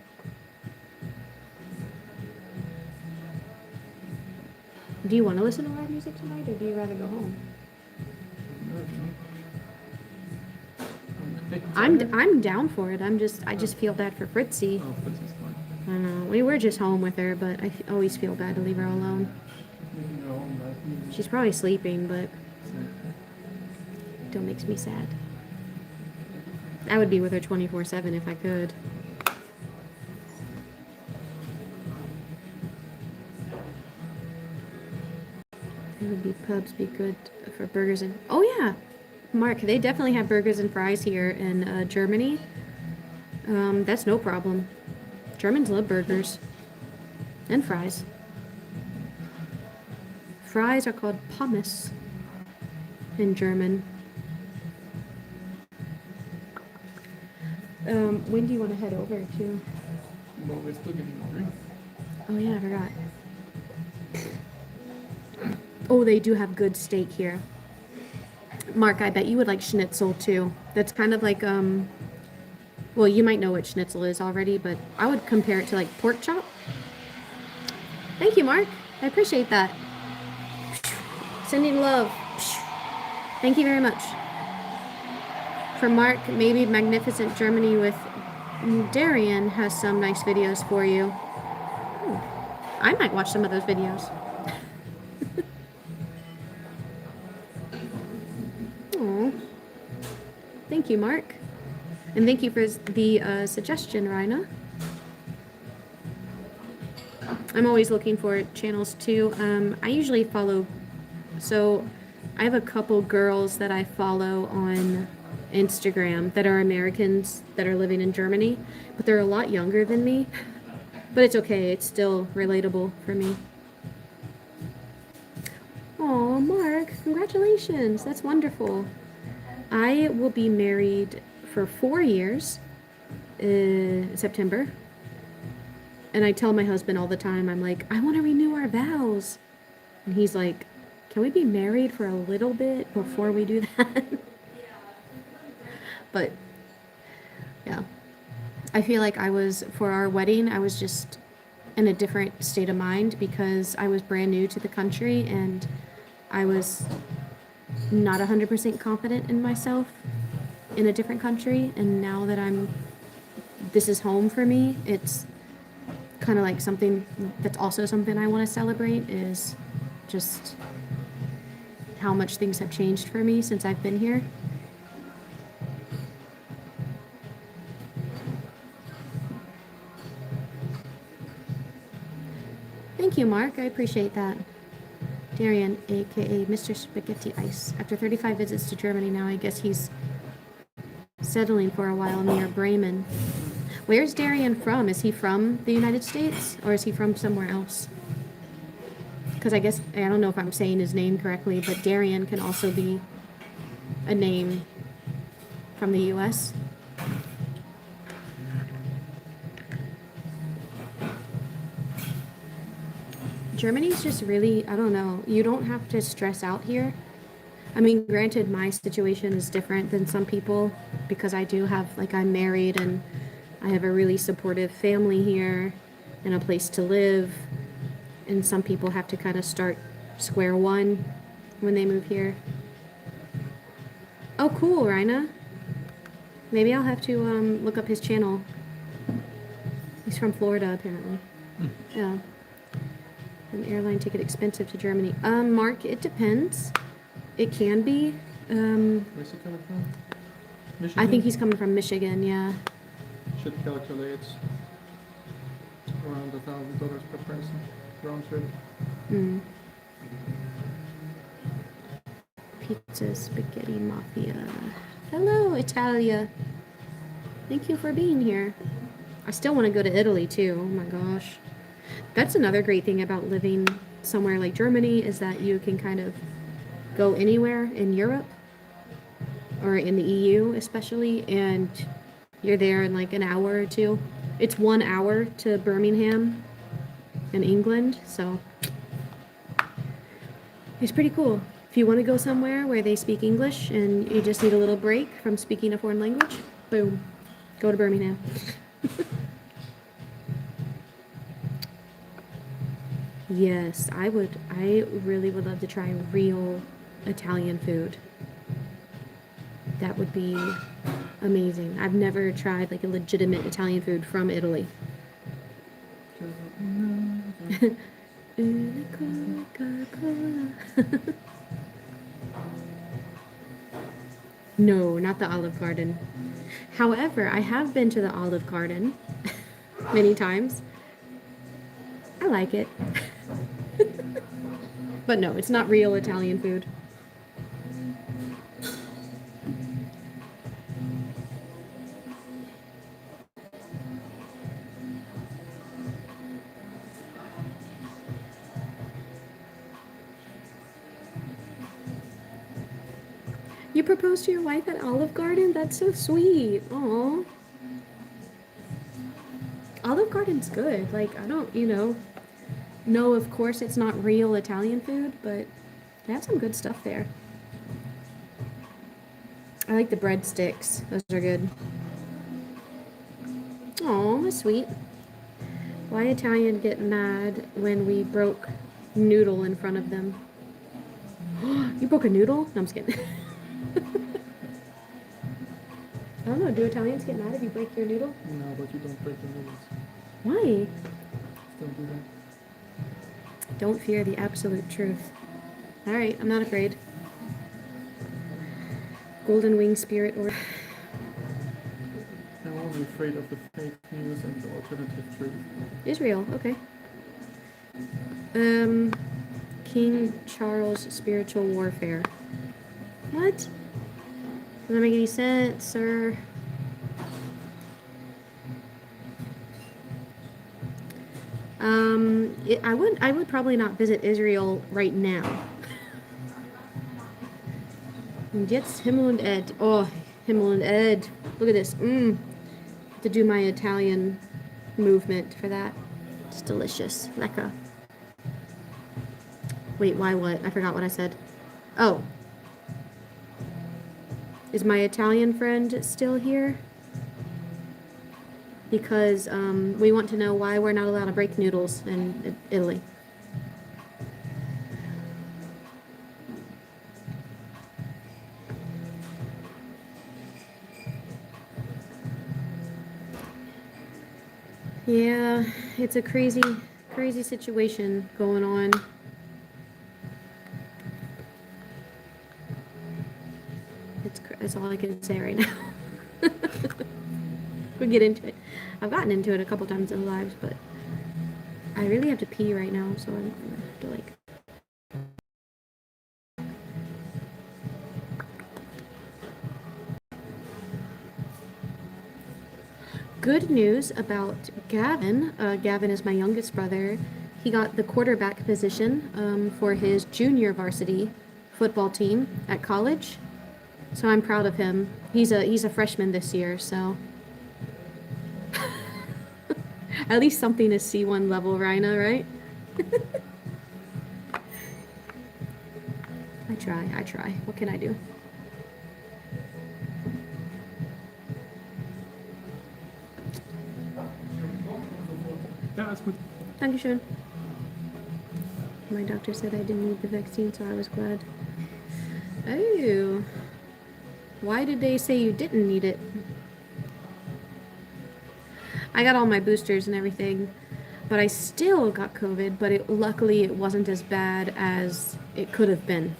Do you want to listen to live music tonight, or do you rather go home? I'm down for it. I just feel bad for Fritzy. Oh, Fritzy's fine. I know. We were just home with her, but I always feel bad to leave her alone. You can go home, right? She's probably sleeping, but still makes me sad. I would be with her 24/7 if I could. It would be pubs be good for burgers and... Oh yeah! Mark, they definitely have burgers and fries here in Germany. That's no problem. Germans love burgers. And fries. Fries are called Pommes in German. When do you want to head over to? Well, we're still getting hungry. Oh yeah, I forgot. Oh, they do have good steak here. Mark, I bet you would like schnitzel too. That's kind of like, well, you might know what schnitzel is already, but I would compare it to like pork chop. Thank you, Mark. I appreciate that. Sending love. Thank you very much. For Mark, maybe Magnificent Germany with Darian has some nice videos for you. I might watch some of those videos. Aww. Thank you, Mark. And thank you for the suggestion, Rhina. I'm always looking for channels too. I usually follow, so I have a couple girls that I follow on Instagram that are Americans that are living in Germany, but they're a lot younger than me. But it's okay, it's still relatable for me. Oh, Mark, congratulations. That's wonderful. I will be married for 4 years in September. And I tell my husband all the time, I'm like, I want to renew our vows. And he's like, can we be married for a little bit before we do that? But, yeah. I feel like for our wedding, I was just in a different state of mind because I was brand new to the country and I was not 100% confident in myself in a different country. And now that this is home for me, it's kind of like something that's also something I want to celebrate is just how much things have changed for me since I've been here. Thank you, Mark. I appreciate that. Darian, aka Mr. Spaghetti Ice. After 35 visits to Germany now, I guess he's settling for a while near Bremen. Where's Darian from? Is he from the United States or is he from somewhere else? Because I guess, I don't know if I'm saying his name correctly, but Darian can also be a name from the US. Germany's just really, I don't know, you don't have to stress out here. I mean, granted, my situation is different than some people because I do have, like, I'm married and I have a really supportive family here and a place to live. And some people have to kind of start square one when they move here. Oh, cool, Rhina. Maybe I'll have to look up his channel. He's from Florida, apparently. Yeah. An airline ticket expensive to Germany. Mark, it depends. It can be. Where's he coming from? Michigan? I think he's coming from Michigan, yeah. Should calculate around $1,000 per person round trip. Pizza Spaghetti Mafia. Hello, Italia. Thank you for being here. I still want to go to Italy too. Oh my gosh. That's another great thing about living somewhere like Germany is that you can kind of go anywhere in Europe or in the EU especially, and you're there in like an hour or two. It's 1 hour to Birmingham in England, so it's pretty cool. If you want to go somewhere where they speak English and you just need a little break from speaking a foreign language, boom, go to Birmingham. Yes, I would. I really would love to try real Italian food. That would be amazing. I've never tried like a legitimate Italian food from Italy. No, not the Olive Garden. However, I have been to the Olive Garden many times. I like it. But no, it's not real Italian food. You proposed to your wife at Olive Garden? That's so sweet. Aw. Olive Garden's good. Like, I don't, no, of course it's not real Italian food, but they have some good stuff there. I like the breadsticks. Those are good. Aw, that's sweet. Why Italian get mad when we broke noodle in front of them? You broke a noodle? No, I'm just kidding. I don't know, do Italians get mad if you break your noodle? No, but you don't break the noodles. Why? Don't do that. Don't fear the absolute truth. Alright, I'm not afraid. Golden Wing Spirit or... I'm only afraid of the fake news and the alternative truth. Israel, okay. King Charles Spiritual Warfare. What? Doesn't make any sense, sir. I would probably not visit Israel right now. Jetzt Himmel und Ed. Oh, Himmel und Ed. Look at this. To do my Italian movement for that. It's delicious. Lecker. Wait, why what? I forgot what I said. Oh. Is my Italian friend still here? Because we want to know why we're not allowed to break noodles in Italy. Yeah, it's a crazy situation going on. That's all I can say right now. We'll get into it. I've gotten into it a couple times in the lives, but I really have to pee right now, so I'm gonna have to like... Good news about Gavin. Gavin is my youngest brother. He got the quarterback position for his junior varsity football team at college. So I'm proud of him. He's a freshman this year, so at least something is C1 level, Rhina, right? I try. What can I do? Ja, alles gut. Dankeschön. My doctor said I didn't need the vaccine, so I was glad. Oh. Why did they say you didn't need it? I got all my boosters and everything, but I still got COVID, but luckily it wasn't as bad as it could have been.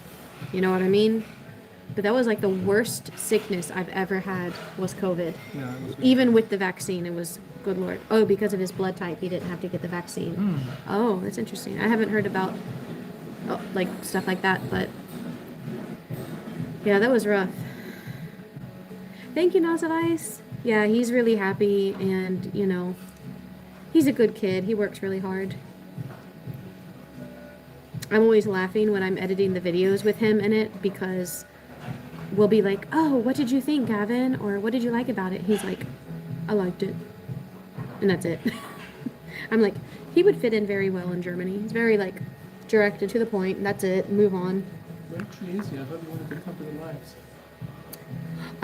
You know what I mean? But that was like the worst sickness I've ever had was COVID. Yeah, Even with the vaccine, it was, good Lord. Oh, because of his blood type, he didn't have to get the vaccine. Oh, that's interesting. I haven't heard about like stuff like that, but yeah, that was rough. Thank you, Nas of Ice. Yeah, he's really happy, and he's a good kid. He works really hard. I'm always laughing when I'm editing the videos with him in it, because we'll be like, oh, what did you think, Gavin? Or what did you like about it? He's like, I liked it. And that's it. I'm like, he would fit in very well in Germany. He's very, like, direct and to the point, and that's it. Move on. Where actually is he? I thought he wanted to come to the lives.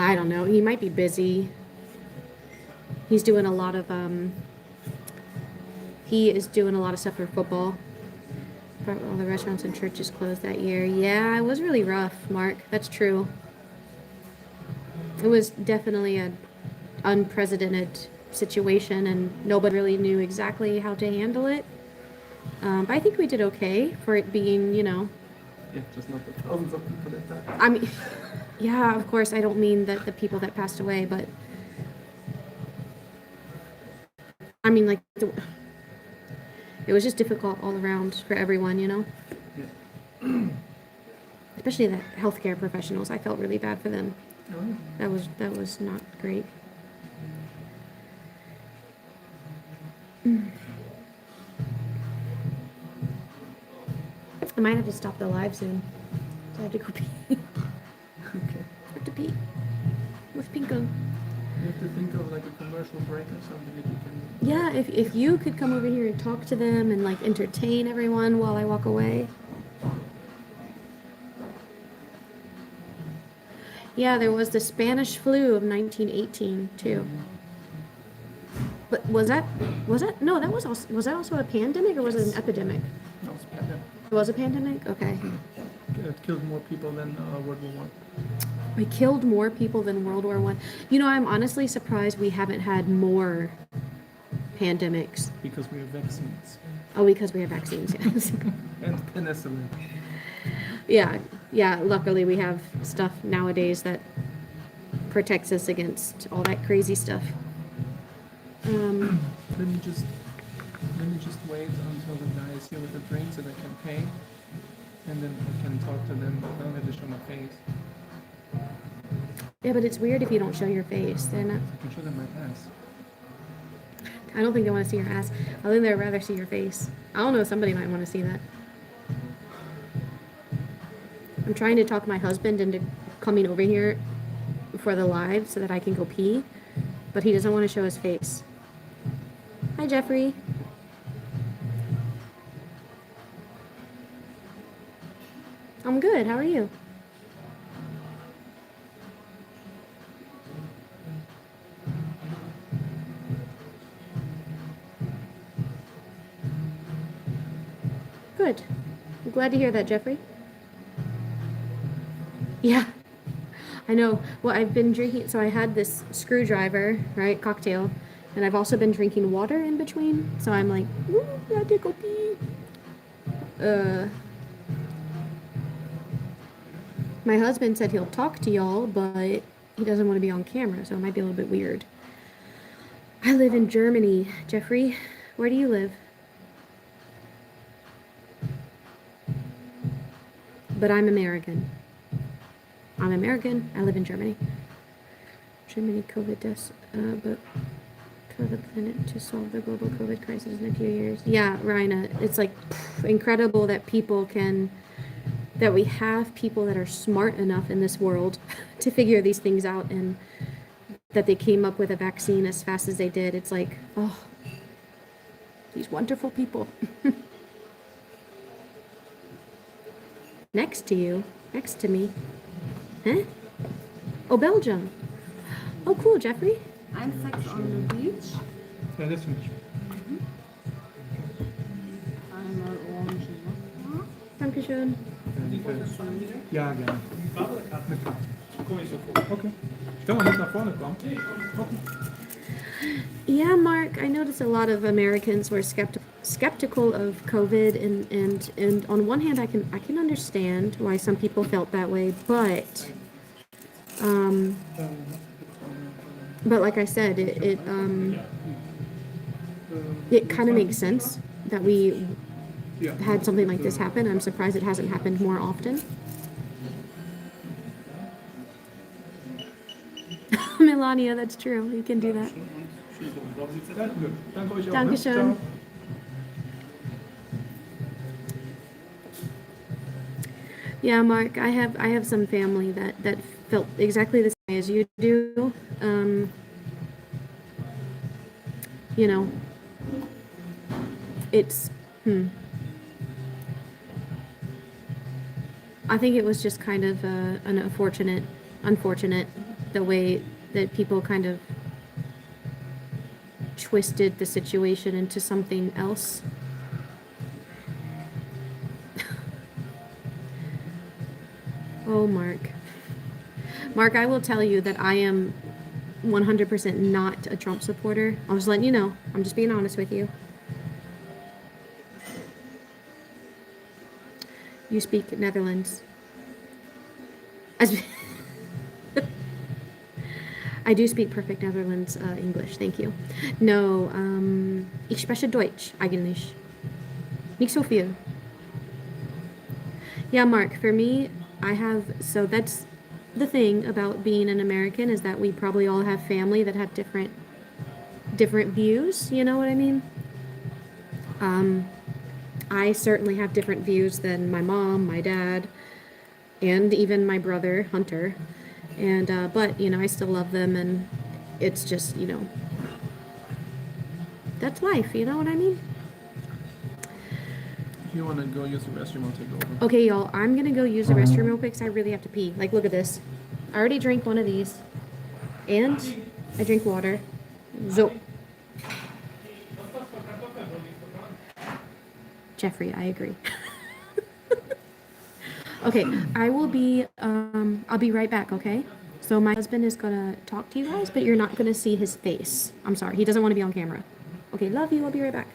I don't know. He might be busy. He's doing a lot of he is doing a lot of stuff for football. All the restaurants and churches closed that year. Yeah, it was really rough, Mark. That's true. It was definitely an unprecedented situation, and nobody really knew exactly how to handle it. But I think we did okay for it being, Yeah, just not the thousands of people that died. I mean, yeah, of course, I don't mean that the people that passed away, but I mean, like, it was just difficult all around for everyone, Yeah. Especially the healthcare professionals. I felt really bad for them. Oh, yeah. That was not great. I might have to stop the live soon. So I have to go pee. Okay. I have to pee. With Pinko. You have to think of like a commercial break or something that you can. Yeah, if you could come over here and talk to them and like entertain everyone while I walk away. Yeah, there was the Spanish flu of 1918 too. But was that no, that was also a pandemic, or was it an epidemic? No, it's pandemic. It was a pandemic? Okay. It killed more people than World War One. We killed more people than World War One. You know, I'm honestly surprised we haven't had more pandemics. Because we have vaccines. Oh, because we have vaccines, yes. And penicillin. Yeah, luckily we have stuff nowadays that protects us against all that crazy stuff. Let me just wait until the guy is here with the drink so they can pay, and then I can talk to them. I don't have to show my face. Yeah, but it's weird if you don't show your face. They're not. I can show them my ass. I don't think they want to see your ass. I think they'd rather see your face. I don't know. Somebody might want to see that. I'm trying to talk my husband into coming over here for the live so that I can go pee, but he doesn't want to show his face. Hi, Jeffrey. I'm good. How are you? Good. I'm glad to hear that, Jeffrey. Yeah, I know. Well, I've been drinking, so I had this screwdriver, right, cocktail, and I've also been drinking water in between, so I'm like, ooh, I have to go pee. My husband said he'll talk to y'all, but he doesn't want to be on camera, so it might be a little bit weird. I live in Germany, Jeffrey. Where do you live? But I'm American. I'm American. I live in Germany. Germany COVID deaths, but for the planet to solve the global COVID crisis in a few years. Yeah, Rhina, it's like incredible that that we have people that are smart enough in this world to figure these things out, and that they came up with a vaccine as fast as they did. It's like, oh, these wonderful people. Next to you, next to me. Huh? Oh, Belgium. Oh, cool, Jeffrey. I'm sex on the beach. Ja, das finde ich. Einmal orange Wasser. Dankeschön. Ja, gerne. Mit Karte. Okay. Ich kann auch mit nach vorne kommen. Okay. Yeah, Mark, I noticed a lot of Americans were skeptical of COVID, and on one hand, I can understand why some people felt that way, but like I said, it kind of makes sense that we had something like this happen. I'm surprised it hasn't happened more often. Melania, that's true. You can do that. Dankeschön. Yeah, Mark, I have some family that felt exactly the same as you do. You know, it's I think it was just kind of an unfortunate, the way that people kind of twisted the situation into something else. Oh, Mark. Mark, I will tell you that I am 100% not a Trump supporter. I'm just letting you know. I'm just being honest with you. You speak Netherlands. I do speak perfect Netherlands English, thank you. No, ich spreche Deutsch eigentlich. Nicht so viel. Yeah, Mark, for me, so that's the thing about being an American, is that we probably all have family that have different views, you know what I mean? I certainly have different views than my mom, my dad, and even my brother, Hunter. And, but, I still love them, and it's just, that's life, you know what I mean? If you want to go use the restroom, I'll take over. Okay, y'all, I'm gonna go use the restroom real quick because I really have to pee. Like, look at this. I already drank one of these, and I drink water. So. Jeffrey, I agree. Okay, I'll be right back, okay? So my husband is gonna talk to you guys, but you're not gonna see his face. I'm sorry, he doesn't want to be on camera. Okay, love you, I'll be right back.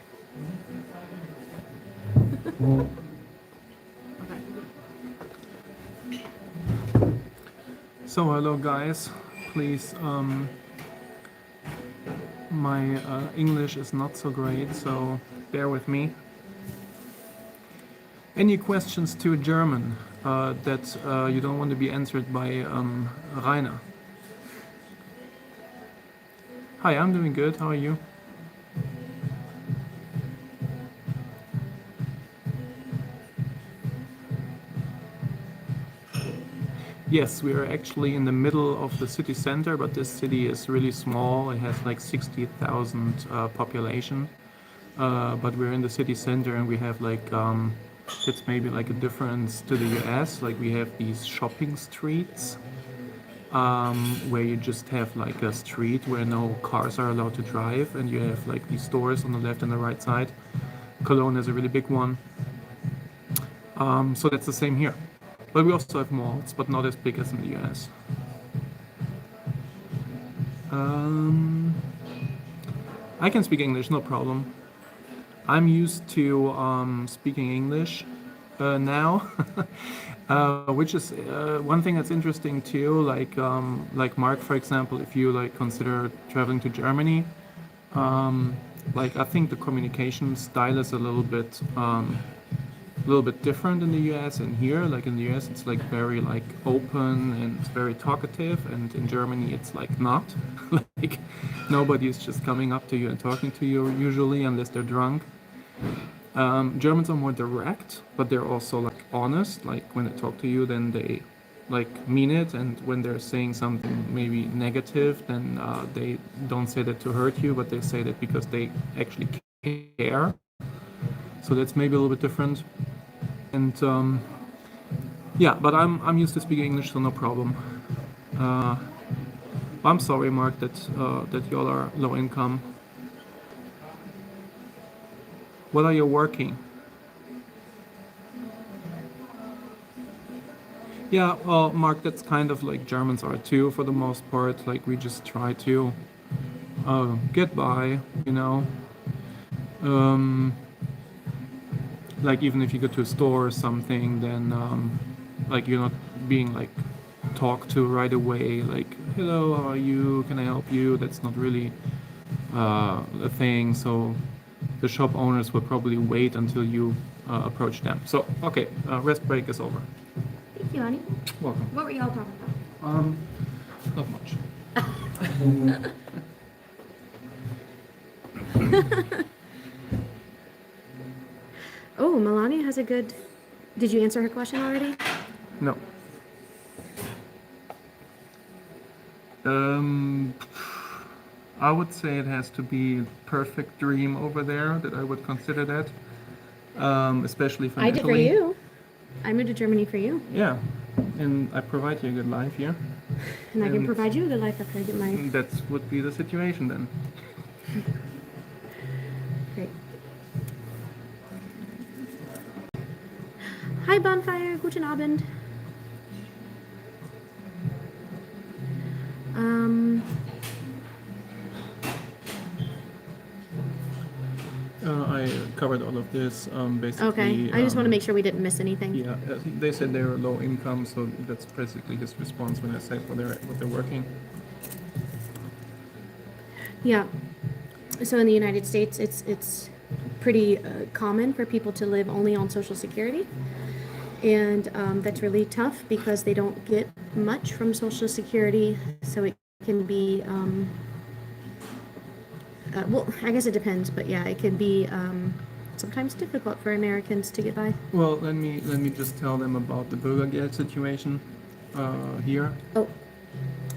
So hello guys, please, my English is not so great, so bear with me. Any questions to German that you don't want to be answered by Rainer? Hi, I'm doing good, how are you? Yes, we are actually in the middle of the city center, but this city is really small. It has like 60,000 population, but we're in the city center, and we have like it's maybe like a difference to the US. Like we have these shopping streets where you just have like a street where no cars are allowed to drive, and you have like these stores on the left and the right side. Cologne is a really big one, so that's the same here. But we also have malls, but not as big as in the US. I can speak English, no problem. I'm used to speaking English now, which is one thing that's interesting too. Like Mark, for example, if you like consider traveling to Germany, like I think the communication style is a little bit different in the US and here. Like in the US, it's like very like open and very talkative, and in Germany, it's like not. Like nobody is just coming up to you and talking to you usually, unless they're drunk. Germans are more direct, but they're also like honest. Like when they talk to you, then they like mean it, and when they're saying something maybe negative, then they don't say that to hurt you, but they say that because they actually care. So that's maybe a little bit different. And yeah, but I'm used to speaking English, so no problem. I'm sorry, Mark, that y'all are low income. What are you working? Yeah, well, Mark, that's kind of like Germans are too, for the most part. Like we just try to get by, you know. Like even if you go to a store or something, then like you're not being like talked to right away. Like, hello, how are you? Can I help you? That's not really a thing. So the shop owners will probably wait until you approach them. So okay, rest break is over. Thank you, honey. Welcome. What were y'all talking about? Not much. Oh, Melania has a good... Did you answer her question already? No. I would say it has to be a perfect dream over there, that I would consider that, especially I did for financially. you. I moved to Germany for you. Yeah, and I provide you a good life here. And I can And provide you a good life after I get my... That would be the situation then. Great. Hi Bonfire, guten Abend. I covered all of this basically. Okay, I just want to make sure we didn't miss anything. Yeah, they said they were low income, so that's basically his response when I said what they're working. Yeah. So in the United States, it's pretty common for people to live only on Social Security, and that's really tough because they don't get much from Social Security. So it can be well, I guess it depends, but yeah, it can be sometimes difficult for Americans to get by. Well, let me just tell them about the Bürgergeld situation here. Oh.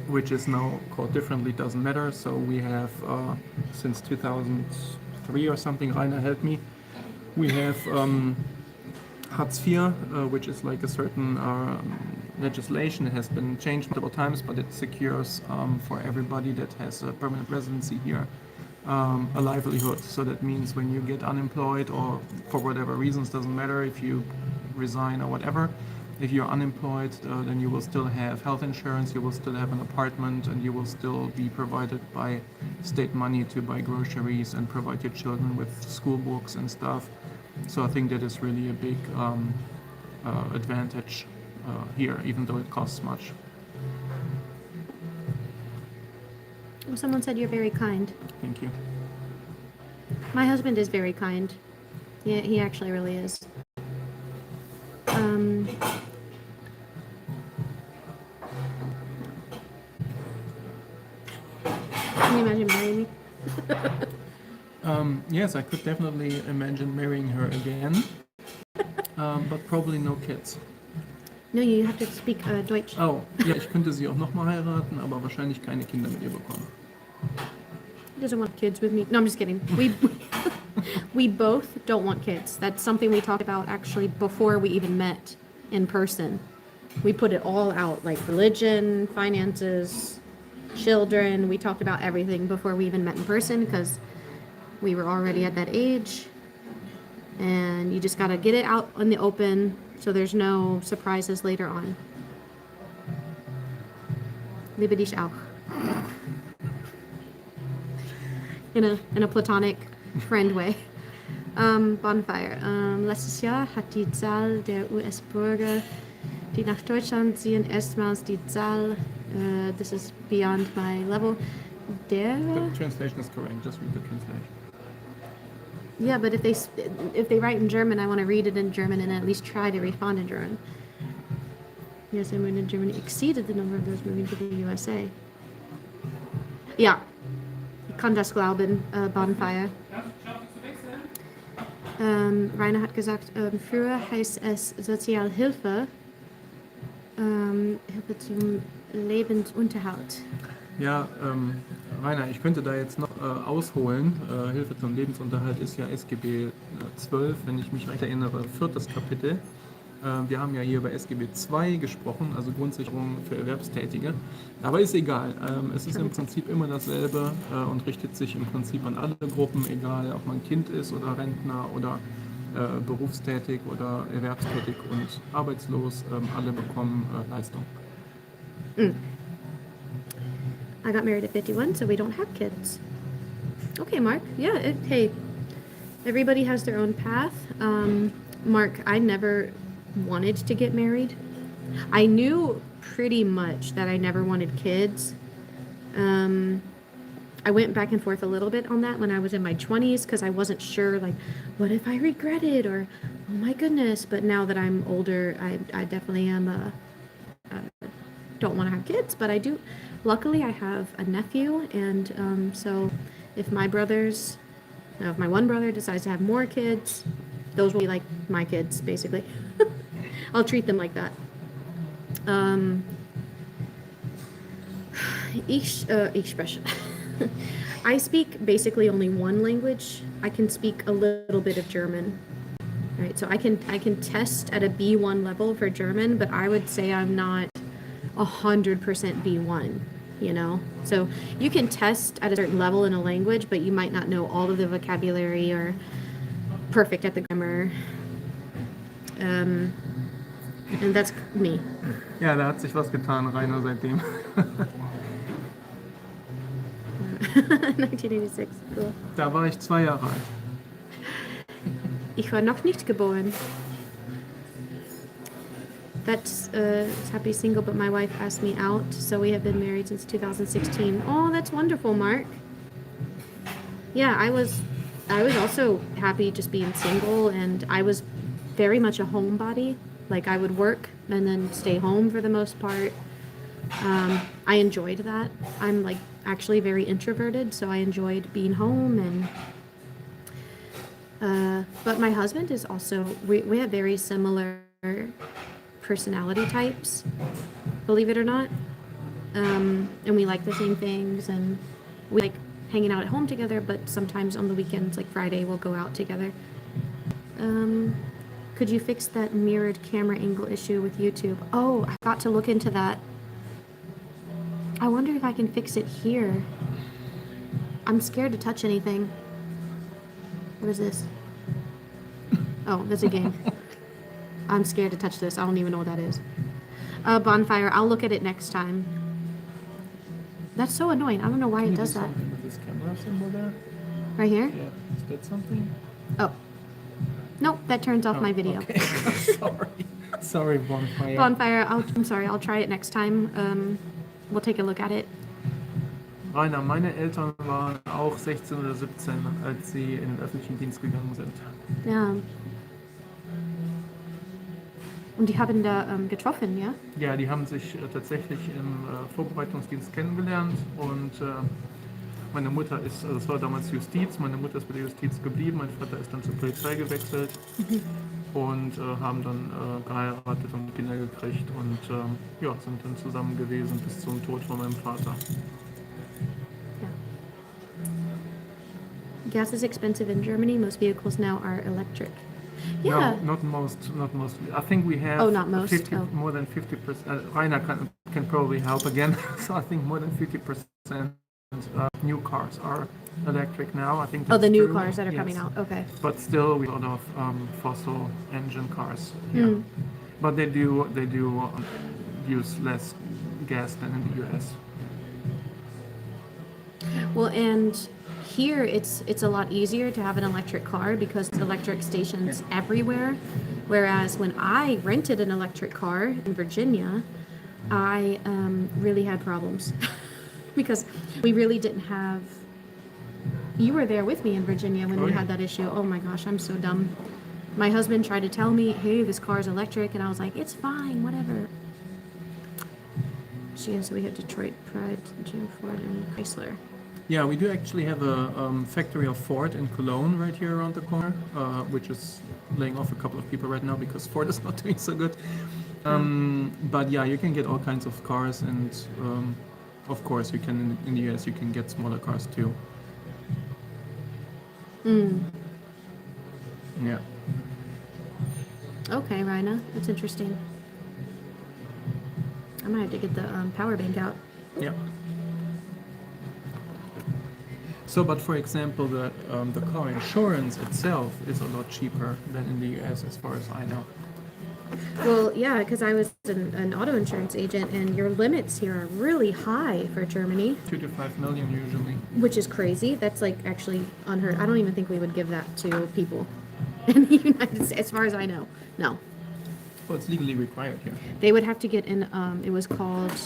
Which is now called differently, doesn't matter. So we have, since 2003 or something, Rainer helped me, we have Hartz IV, which is like a certain legislation. It has been changed multiple times, but it secures for everybody that has a permanent residency here a livelihood. So that means when you get unemployed or for whatever reasons, doesn't matter if you resign or whatever, if you're unemployed, then you will still have health insurance, you will still have an apartment, and you will still be provided by state money to buy groceries and provide your children with school books and stuff. So I think that is really a big advantage here, even though it costs much. Well, someone said you're very kind. Thank you. My husband is very kind. Yeah, he actually really is. Can you imagine marrying me? Yes, I could definitely imagine marrying her again, but probably no kids. No, you have to speak Deutsch. Oh, ja, ich könnte sie auch nochmal heiraten, aber wahrscheinlich keine Kinder mit ihr bekommen. He doesn't want kids with me. No, I'm just kidding. We both don't want kids. That's something we talked about actually before we even met in person. We put it all out, like religion, finances, children. We talked about everything before we even met in person because we were already at that age. And you just got to get it out in the open so there's no surprises later on. Liebe dich auch. In a platonic friend way. Bonfire. Letztes Jahr hat die Zahl der US-Bürger, die nach Deutschland ziehen, erstmals die Zahl, this is beyond my level, der... The translation is correct, just read the translation. Yeah, but if they write in German, I want to read it in German and at least try to respond in German. Yes, I moved in Germany exceeded the number of those moving to the USA. Ja, ich kann das glauben, Bonfire. Rainer hat gesagt, früher heißt es Sozialhilfe, Hilfe zum Lebensunterhalt. Ja, Rainer, ich könnte da jetzt noch ausholen. Hilfe zum Lebensunterhalt ist ja SGB 12, wenn ich mich recht erinnere, 4. Kapitel. Wir haben ja hier über SGB 2 gesprochen, also Grundsicherung für Erwerbstätige. Aber ist egal. Es ist im Prinzip immer dasselbe und richtet sich im Prinzip an alle Gruppen, egal ob man Kind ist oder Rentner oder berufstätig oder erwerbstätig und arbeitslos. Alle bekommen Leistung. I got married at 51, so we don't have kids. Okay, Mark. Yeah, hey, everybody has their own path. Mark, I never wanted to get married. I knew pretty much that I never wanted kids. I went back and forth a little bit on that when I was in my 20s because I wasn't sure, like, what if I regret it or, oh my goodness. But now that I'm older, I definitely am don't want to have kids, but I do. Luckily, I have a nephew, and so if my one brother decides to have more kids, those will be like my kids, basically. I'll treat them like that. Ich spreche. I speak basically only one language. I can speak a little bit of German. Right, so I can test at a B1 level for German, but I would say I'm not 100% B1, you know? So you can test at a certain level in a language, but you might not know all of the vocabulary or perfect at the grammar. And that's me. Ja, da hat sich was getan, Rainer, seitdem. 1986, cool. Da war ich 2 Jahre alt. Ich war noch nicht geboren. That's happy single, but my wife asked me out, so we have been married since 2016. Oh, that's wonderful, Mark. Yeah, I was also happy just being single, and I was very much a homebody. Like I would work and then stay home for the most part. I enjoyed that. I'm like actually very introverted, so I enjoyed being home and. But my husband is also, we have very similar personality types, believe it or not. And we like the same things, and we like hanging out at home together, but sometimes on the weekends, like Friday, we'll go out together. Could you fix that mirrored camera angle issue with YouTube? Oh, I got to look into that. I wonder if I can fix it here. I'm scared to touch anything. What is this? Oh, that's a game. I'm scared to touch this. I don't even know what that is. Bonfire. I'll look at it next time. That's so annoying. I don't know why it does that. Something with this camera symbol there? Right here? Yeah, is that something? Oh. Nope, that turns off my video. Okay. Sorry, Bonfire. Bonfire. I'm sorry. I'll try it next time. We'll take a look at it. Rainer, meine Eltern waren auch 16 oder 17, als sie in den öffentlichen Dienst gegangen sind. Ja. Und die haben da getroffen, ja? Ja, die haben sich tatsächlich im Vorbereitungsdienst kennengelernt und meine Mutter ist, also es war damals Justiz, meine Mutter ist bei der Justiz geblieben, mein Vater ist dann zur Polizei gewechselt und haben dann geheiratet und Kinder gekriegt und ja, sind dann zusammen gewesen bis zum Tod von meinem Vater. Gas is expensive in Germany. Most vehicles now are electric. Yeah. No, not most. I think we have Oh, not most. 50, Oh. more than 50%. Rainer can probably help again. So I think more than 50% new cars are electric now. I think that's The new true. cars that are Yes. coming out. Okay. But still, we have a lot of fossil engine cars. Yeah. But they do use less gas than in the US. Well, and here it's a lot easier to have an electric car because there's electric stations everywhere. Whereas when I rented an electric car in Virginia, I really had problems because we really didn't have. You were there with me in Virginia when we had that issue. Oh my gosh, I'm so dumb. My husband tried to tell me, hey, this car's electric, and I was like, it's fine, whatever. So we have Detroit, Pride, Jim Ford, and Chrysler. Yeah, we do actually have a factory of Ford in Cologne right here around the corner, which is laying off a couple of people right now because Ford is not doing so good. But yeah, you can get all kinds of cars, and of course, you can in the US you can get smaller cars too. Yeah. Okay, Raina, that's interesting. I might have to get the power bank out. Yeah. So, but for example, the car insurance itself is a lot cheaper than in the US, as far as I know. Well, yeah, because I was an auto insurance agent, and your limits here are really high for Germany, 2 to 5 million usually. which is crazy. That's like actually unheard. I don't even think we would give that to people in the United States, as far as I know. No, Well, it's legally required here. they would have to get an. It was called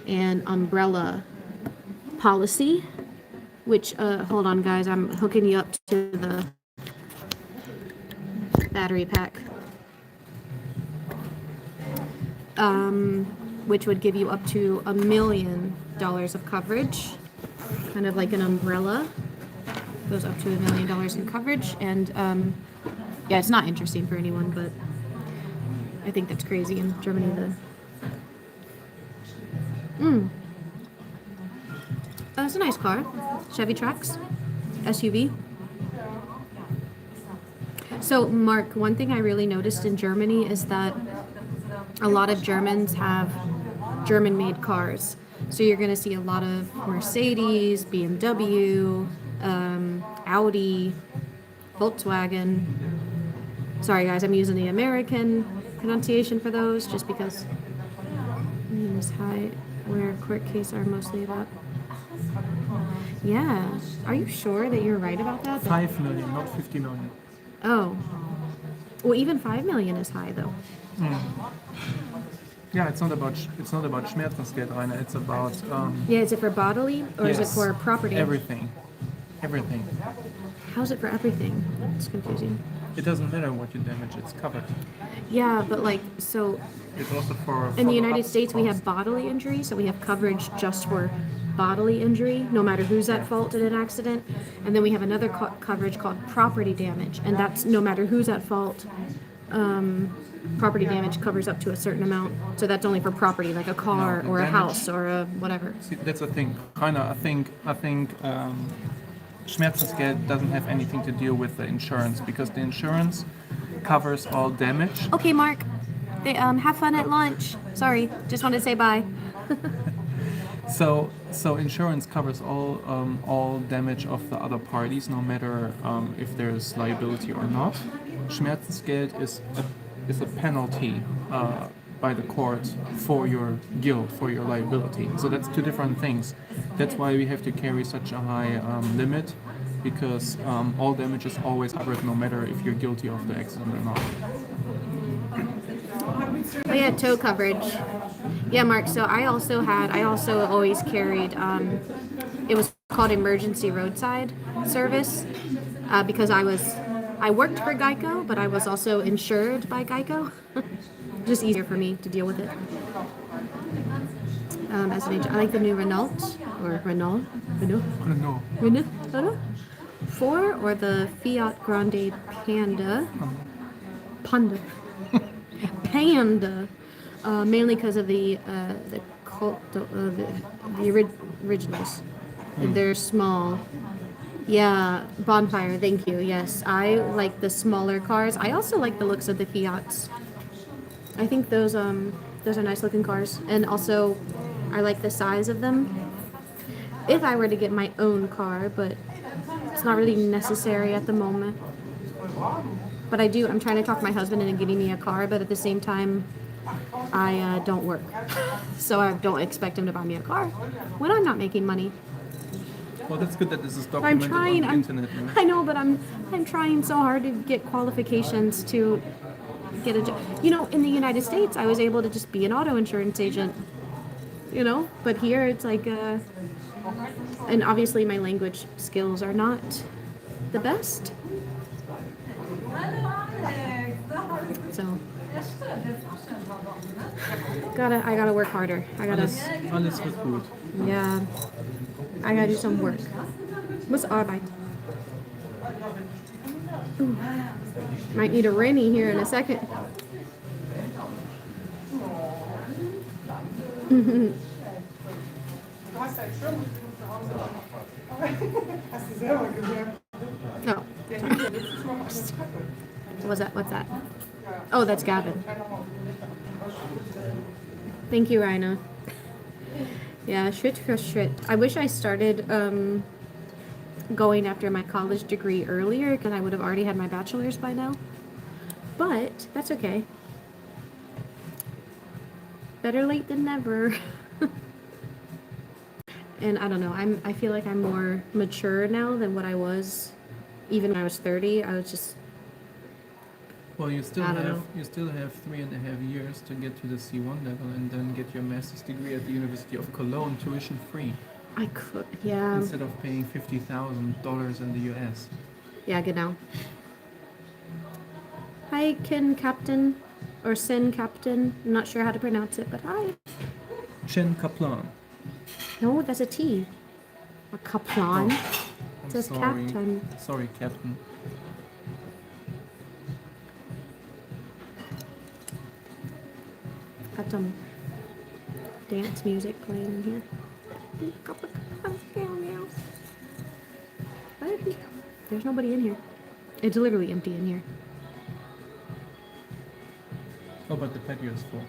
an umbrella policy. Which, hold on, guys, I'm hooking you up to the battery pack. Which would give you up to $1 million of coverage, kind of like an umbrella. Goes up to $1 million in coverage, and yeah, it's not interesting for anyone, but I think that's crazy in Germany. It's a nice car. Chevy Trax, SUV. So, Mark, one thing I really noticed in Germany is that a lot of Germans have German-made cars. So you're going to see a lot of Mercedes, BMW, Audi, Volkswagen. Sorry, guys, I'm using the American pronunciation for those just because name is high, where court cases are mostly about. Yeah. Are you sure that you're right about that? 5 million, not 50 million. Oh. Well, even 5 million is high, though. Yeah, it's not about Schmerzensgeld, Rainer. It's about Yeah, is it for bodily or is it yes, for property? everything. How's it for everything? It's confusing. It doesn't matter what you damage; it's covered. Yeah, but like, so It's also for in the United follow-up States, we costs. have bodily injury, so we have coverage just for bodily injury, no matter who's at fault in an accident. And then we have another coverage called property damage, and that's no matter who's at fault. Property damage covers up to a certain amount, so that's only for property, like a car No, or a damage- house or a whatever. See, that's the thing, Rainer. I think Schmerzensgeld doesn't have anything to do with the insurance because the insurance covers all damage. Okay, Mark. They, have fun at lunch. Sorry, just wanted to say bye. So insurance covers all damage of the other parties, no matter if there's liability or not. Schmerzensgeld is a penalty by the court for your guilt, for your liability. So that's two different things. That's why we have to carry such a high limit, because all damage is always covered, no matter if you're guilty of the accident or not. Oh yeah, tow coverage. Yeah, Mark. So I also always carried. It was called emergency roadside service because I worked for Geico, but I was also insured by Geico. Just easier for me to deal with it. As an agent, I like the new Renault. 4 or the Fiat Grande Panda, mainly because of the originals. They're small. Yeah, Bonfire. Thank you. Yes, I like the smaller cars. I also like the looks of the Fiats. I think those are nice looking cars, and also I like the size of them. If I were to get my own car, but it's not really necessary at the moment. But I'm trying to talk my husband into getting me a car, but at the same time, I don't work. So I don't expect him to buy me a car when I'm not making money. Well, that's good that this is documented on the internet. You know? I know, but I'm trying so hard to get qualifications to get a job. You know, in the United States, I was able to just be an auto insurance agent. You know, but here it's like, and obviously my language skills are not the best. So I gotta work harder. Alles wird gut. Yeah, I gotta do some work. What's Arbeit? Ooh. Might need a Rennie here in a second. Oh. What's that? Oh, that's Gavin. Thank you, Raina. Yeah, Schritt für Schritt. I wish I started going after my college degree earlier, because I would have already had my bachelor's by now. But that's okay. Better late than never. And I don't know, I feel like I'm more mature now than what I was even when I was 30. I was just, Well, you still I don't have know. 3.5 years to get to the C1 level and then get your master's degree at the University of Cologne tuition free I could, yeah. instead of paying $50,000 in the US. Yeah, genau. Hi, Kin Captain, or Sin Captain. I'm not sure how to pronounce it, but hi. Chen Kaplan. No, that's a T. A Kaplan. I'm It says sorry. Captain. Sorry, Captain. Got some dance music playing in here. What? There's nobody in here. It's literally empty in here. Oh, but the patio is full.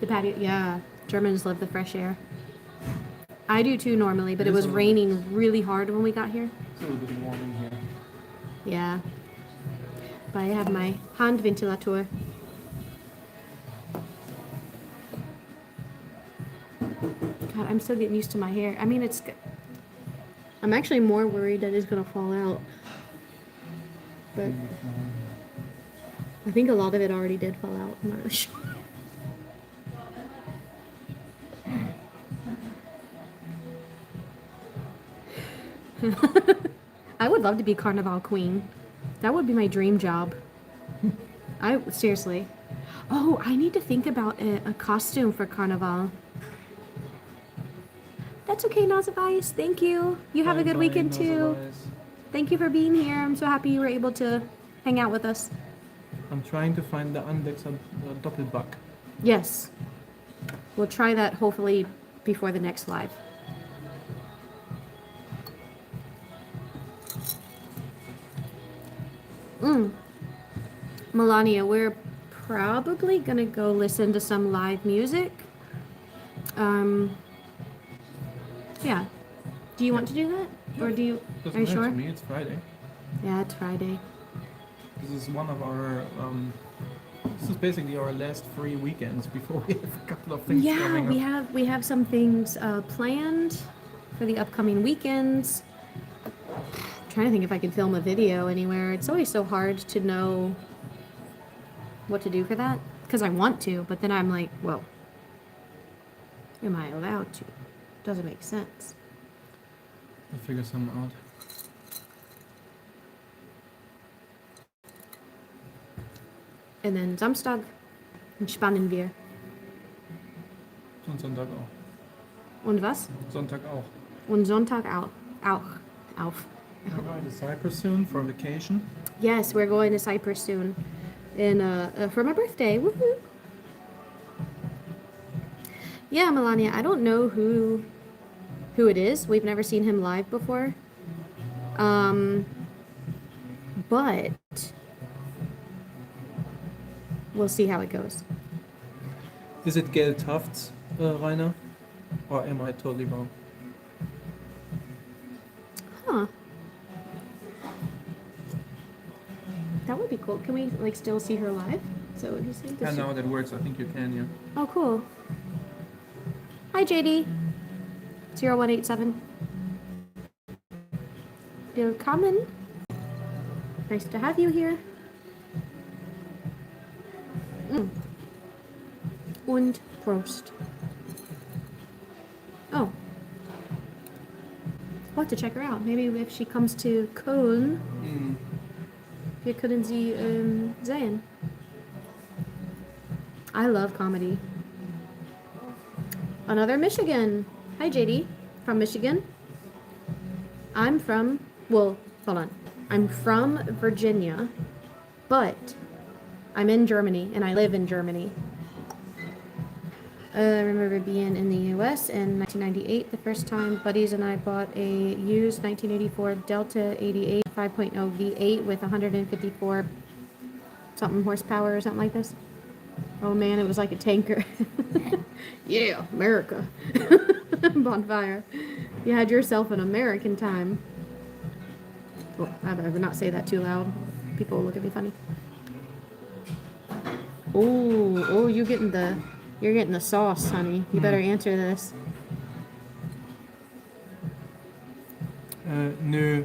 The patio, yeah. Germans love the fresh air. I do too normally, but it It is was a little raining really hard when we got here. It's a little bit warm in here. Yeah. But I have my Handventilator. God, I'm still getting used to my hair. I mean, it's good. I'm actually more worried that it's going to fall out. But I think a lot of it already did fall out. I'm not really sure. I would love to be Carnival Queen. That would be my dream job. Seriously. Oh, I need to think about a costume for Carnival. That's okay, Nazavice. Thank you. You have a good weekend too. Thank you for being here. I'm so happy you were able to hang out with us. I'm trying to find the Andexer Doppelback. Yes. We'll try that hopefully before the next live. Melania, we're probably gonna go listen to some live music. Yeah. Do you want to do that? Or do you, are you sure? To me, it's Friday. Yeah, it's Friday. This is one of our, this is basically our last free weekends before we have a couple of things coming up. we have some things planned for the upcoming weekends. I'm trying to think if I can film a video anywhere. It's always so hard to know what to do for that, because I want to, but then I'm like, well, am I allowed to? Doesn't make sense. I'll figure something out. And then Samstag entspannen wir. Und Sonntag auch. Und was? Sonntag auch. Und Sonntag auch. Auf. We're going to Cyprus soon for vacation. Yes, we're going to Cyprus soon. For my birthday. Woohoo! Yeah, Melania, I don't know who it is. We've never seen him live before. But we'll see how it goes. Is it Gail Tufts, Rainer? Or am I totally wrong? Huh. That would be cool. Can we like still see her live? So what you say? Yeah, now that works. I think you can, yeah. Oh, cool. Hi, JD. 0187. Willkommen. Nice to have you here. Und Prost. Oh. We'll have to check her out. Maybe if she comes to Köln, wir können sie sehen. I love comedy. Another Michigan. Hi, JD. From Michigan. I'm from Virginia, but I'm in Germany, and I live in Germany. I remember being in the US in 1998 the first time. Buddies and I bought a used 1984 Delta 88 5.0 V8 with 154 something horsepower or something like this. Oh man, it was like a tanker. Yeah, America. Bonfire. You had yourself an American time. Well, I better not say that too loud. People will look at me funny. Oh, you're getting the sauce, honey. You better answer this. Nö,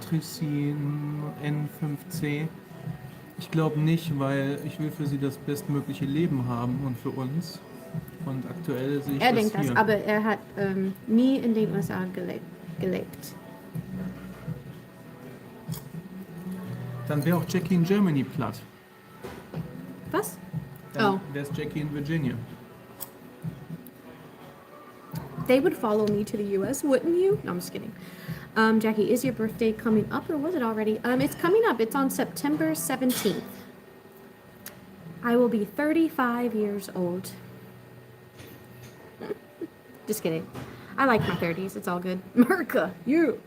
Tricin N5C. Ich glaube nicht, weil ich will für sie das bestmögliche Leben haben und für uns. Und aktuell sehe ich Er das denkt das, hier. aber er hat nie in den USA gelebt. Dann wäre auch Jackie in Germany platt. Was? Dann wäre es Jackie in Virginia. They would follow me to the US, wouldn't you? No, I'm just kidding. Jackie, is your birthday coming up or was it already? It's coming up. It's on September 17th. I will be 35 years old. Just kidding. I like my 30s. It's all good. America, you.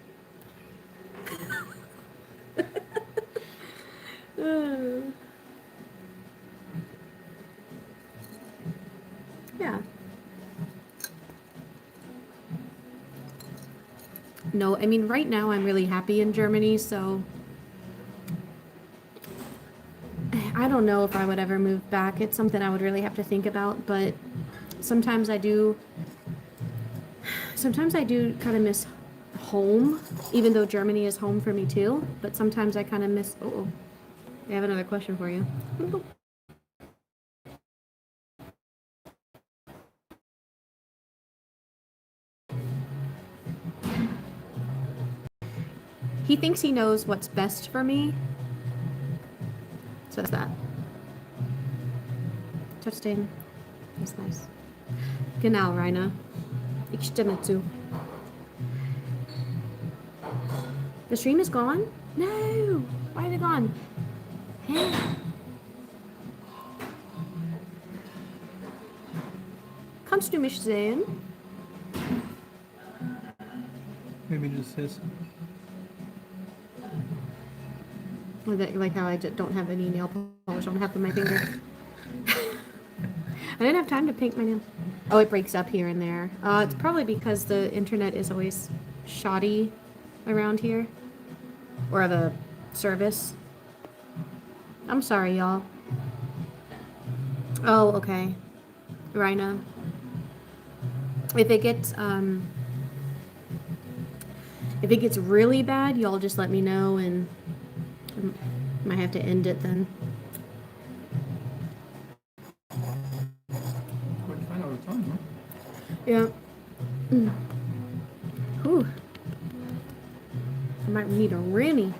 Yeah. No, I mean, right now I'm really happy in Germany, so I don't know if I would ever move back. It's something I would really have to think about, but sometimes I do kind of miss home, even though Germany is home for me too, but sometimes I kind of miss, oh, I have another question for you. He thinks he knows what's best for me. So that's that. Touchdown. That's nice. Genau, Rainer. Ich stimme zu. The stream is gone? No! Why is it gone? Hey. Kannst du mich sehen? Maybe just his. Like how I don't have any nail polish on half of my finger. I didn't have time to paint my nails. Oh, it breaks up here and there. It's probably because the internet is always shoddy around here. Or the service. I'm sorry, y'all. Oh, okay. Rhina. If it gets really bad, y'all just let me know and I might have to end it then. We're kind of out of time, huh? Yeah. Whew. I might need a Rennie.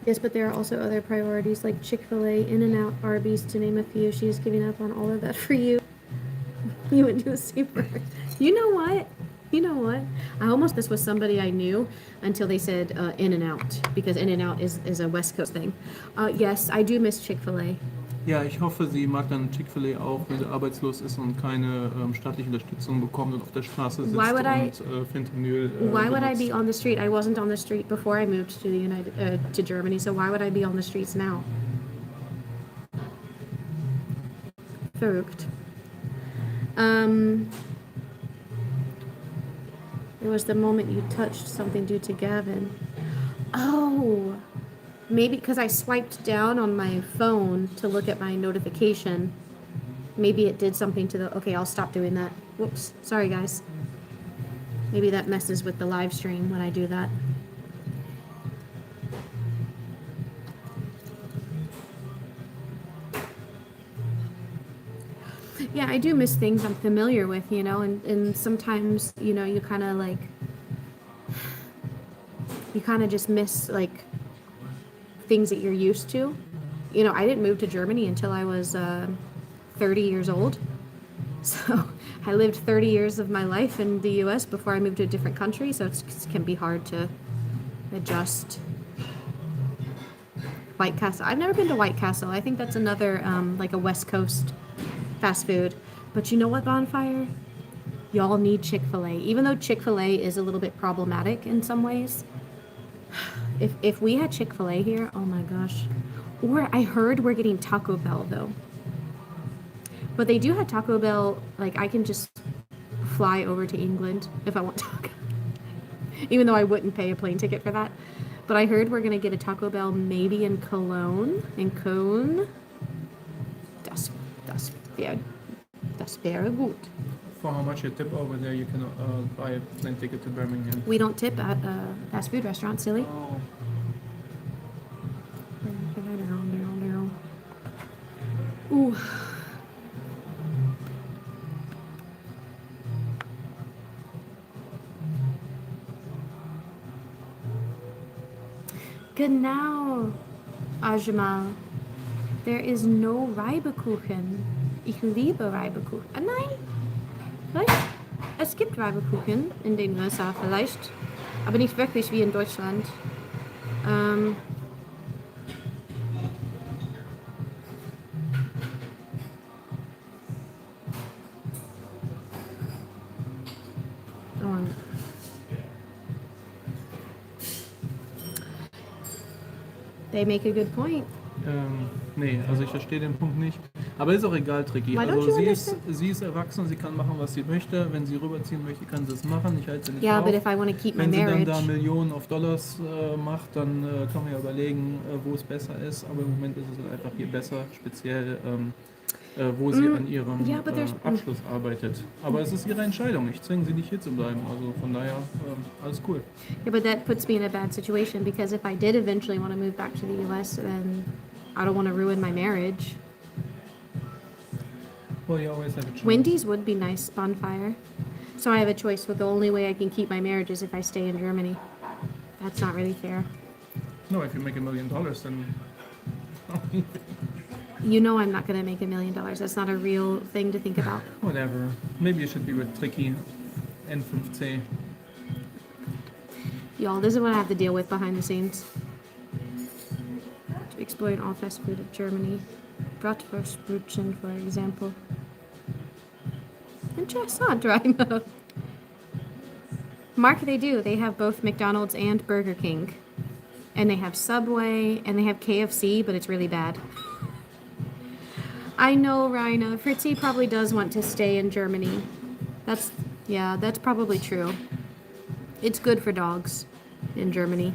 Yes, but there are also other priorities like Chick-fil-A, In-N-Out, Arby's, to name a few. She is giving up on all of that for you. You went to a super. You know what? You know what? I almost this was somebody I knew until they said In-N-Out, because In-N-Out is a West Coast thing. Yes, I do miss Chick-fil-A. Ja, ich hoffe, sie mag dann Chick-fil-A auch, wenn sie arbeitslos ist und keine staatliche Unterstützung bekommt und auf der Straße sitzt und Fentanyl Why would I benutzt. be on the street? I wasn't on the street before I moved to to Germany, so why would I be on the streets now? Verrückt. It was the moment you touched something due to Gavin. Oh, maybe because I swiped down on my phone to look at my notification. Maybe it did something to the... Okay, I'll stop doing that. Whoops. Sorry, guys. Maybe that messes with the live stream when I do that. Yeah, I do miss things I'm familiar with, you know, and sometimes, you know, you kind of like... You kind of just miss, like, things that you're used to. You know, I didn't move to Germany until I was 30 years old. So I lived 30 years of my life in the U.S. before I moved to a different country, so it can be hard to adjust. White Castle. I've never been to White Castle. I think that's another, like a West Coast fast food. But you know what, Bonfire? Y'all need Chick-fil-A. Even though Chick-fil-A is a little bit problematic in some ways, if we had Chick-fil-A here, oh my gosh. Or I heard we're getting Taco Bell, though. But they do have Taco Bell, like I can just fly over to England if I want Taco. Even though I wouldn't pay a plane ticket for that. But I heard we're going to get a Taco Bell maybe in Cologne. Das wäre gut. For how much you tip over there, you can buy a plane ticket to Birmingham. We don't tip at fast food restaurants, silly. Oh. Ooh. Genau, Ajmal. There is no Reibekuchen. Ich liebe Reibekuchen. Ah, nein. Vielleicht? Es gibt Reibekuchen in den USA vielleicht, aber nicht wirklich wie in Deutschland. They make a good point. Nee, also ich verstehe den Punkt nicht. Aber ist auch egal, Tricky. Why don't Also you sie ist erwachsen, sie kann machen, was sie möchte. Wenn sie rüberziehen möchte, kann sie es machen. Ich halte sie nicht Yeah, auf. but if I want to keep my Wenn sie dann marriage, da Millionen auf Dollars macht, dann kann man ja überlegen, wo es besser ist. Aber im Moment ist es halt einfach hier besser, speziell wo sie an ihrem yeah, but Abschluss arbeitet. Aber es ist ihre Entscheidung. Ich zwinge sie nicht hier zu bleiben. Also von daher alles cool. yeah, but that puts me in a bad situation because if I did eventually want to move back to the U.S., then I don't want to ruin my marriage. Well, you always have a choice. Wendy's would be nice, bonfire. So I have a choice, but the only way I can keep my marriage is if I stay in Germany. That's not really fair. No, if you make $1 million, then You know I'm not going to make $1 million. That's not a real thing to think about. whatever. Maybe you should be with Tricky N5C. Y'all, this is what I have to deal with behind the scenes. To exploit all fast food of Germany. Bratwurstbrötchen, for example. Interessant, Rainer. Mark, they do. They have both McDonald's and Burger King. And they have Subway, and they have KFC, but it's really bad. I know, Raina. Fritzy probably does want to stay in Germany. That's probably true. It's good for dogs in Germany.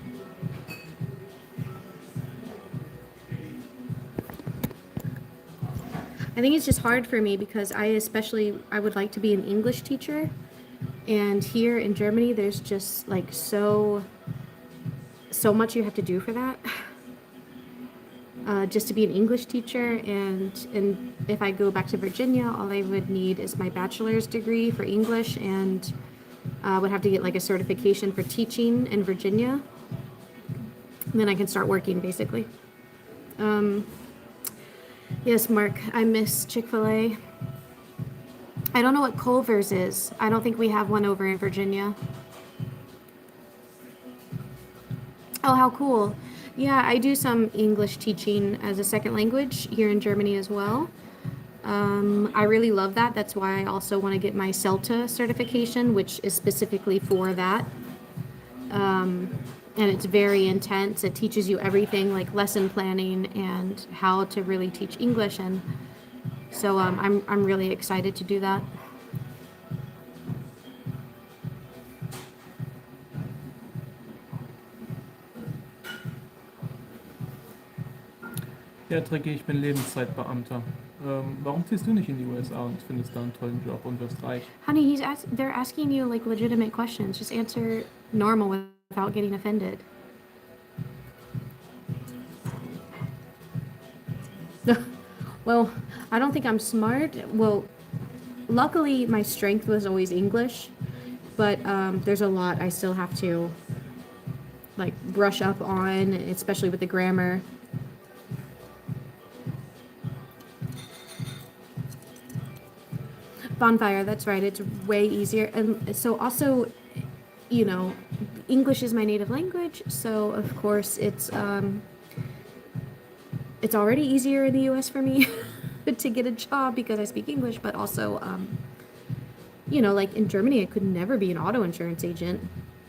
I think it's just hard for me because I would like to be an English teacher. And here in Germany, there's just like so much you have to do for that. Just to be an English teacher, and if I go back to Virginia, all I would need is my bachelor's degree for English, and would have to get like a certification for teaching in Virginia. And then I can start working, basically. Yes, Mark, I miss Chick-fil-A. I don't know what Culver's is. I don't think we have one over in Virginia. Oh, how cool. Yeah, I do some English teaching as a second language here in Germany as well. I really love that. That's why I also want to get my CELTA certification, which is specifically for that. And it's very intense. It teaches you everything like lesson planning and how to really teach English. And so I'm really excited to do that. Ja, Tricky, ich bin Lebenszeitbeamter. Warum ziehst du nicht in die USA und findest da einen tollen Job und wirst reich? Honey, they're asking you like legitimate questions. Just answer normal without getting offended. Well, I don't think I'm smart. Well, luckily my strength was always English, but there's a lot I still have to like brush up on, especially with the grammar. Bonfire, that's right. It's way easier. And so also, you know, English is my native language, so of course it's already easier in the US for me to get a job because I speak English, but also you know, like in Germany I could never be an auto insurance agent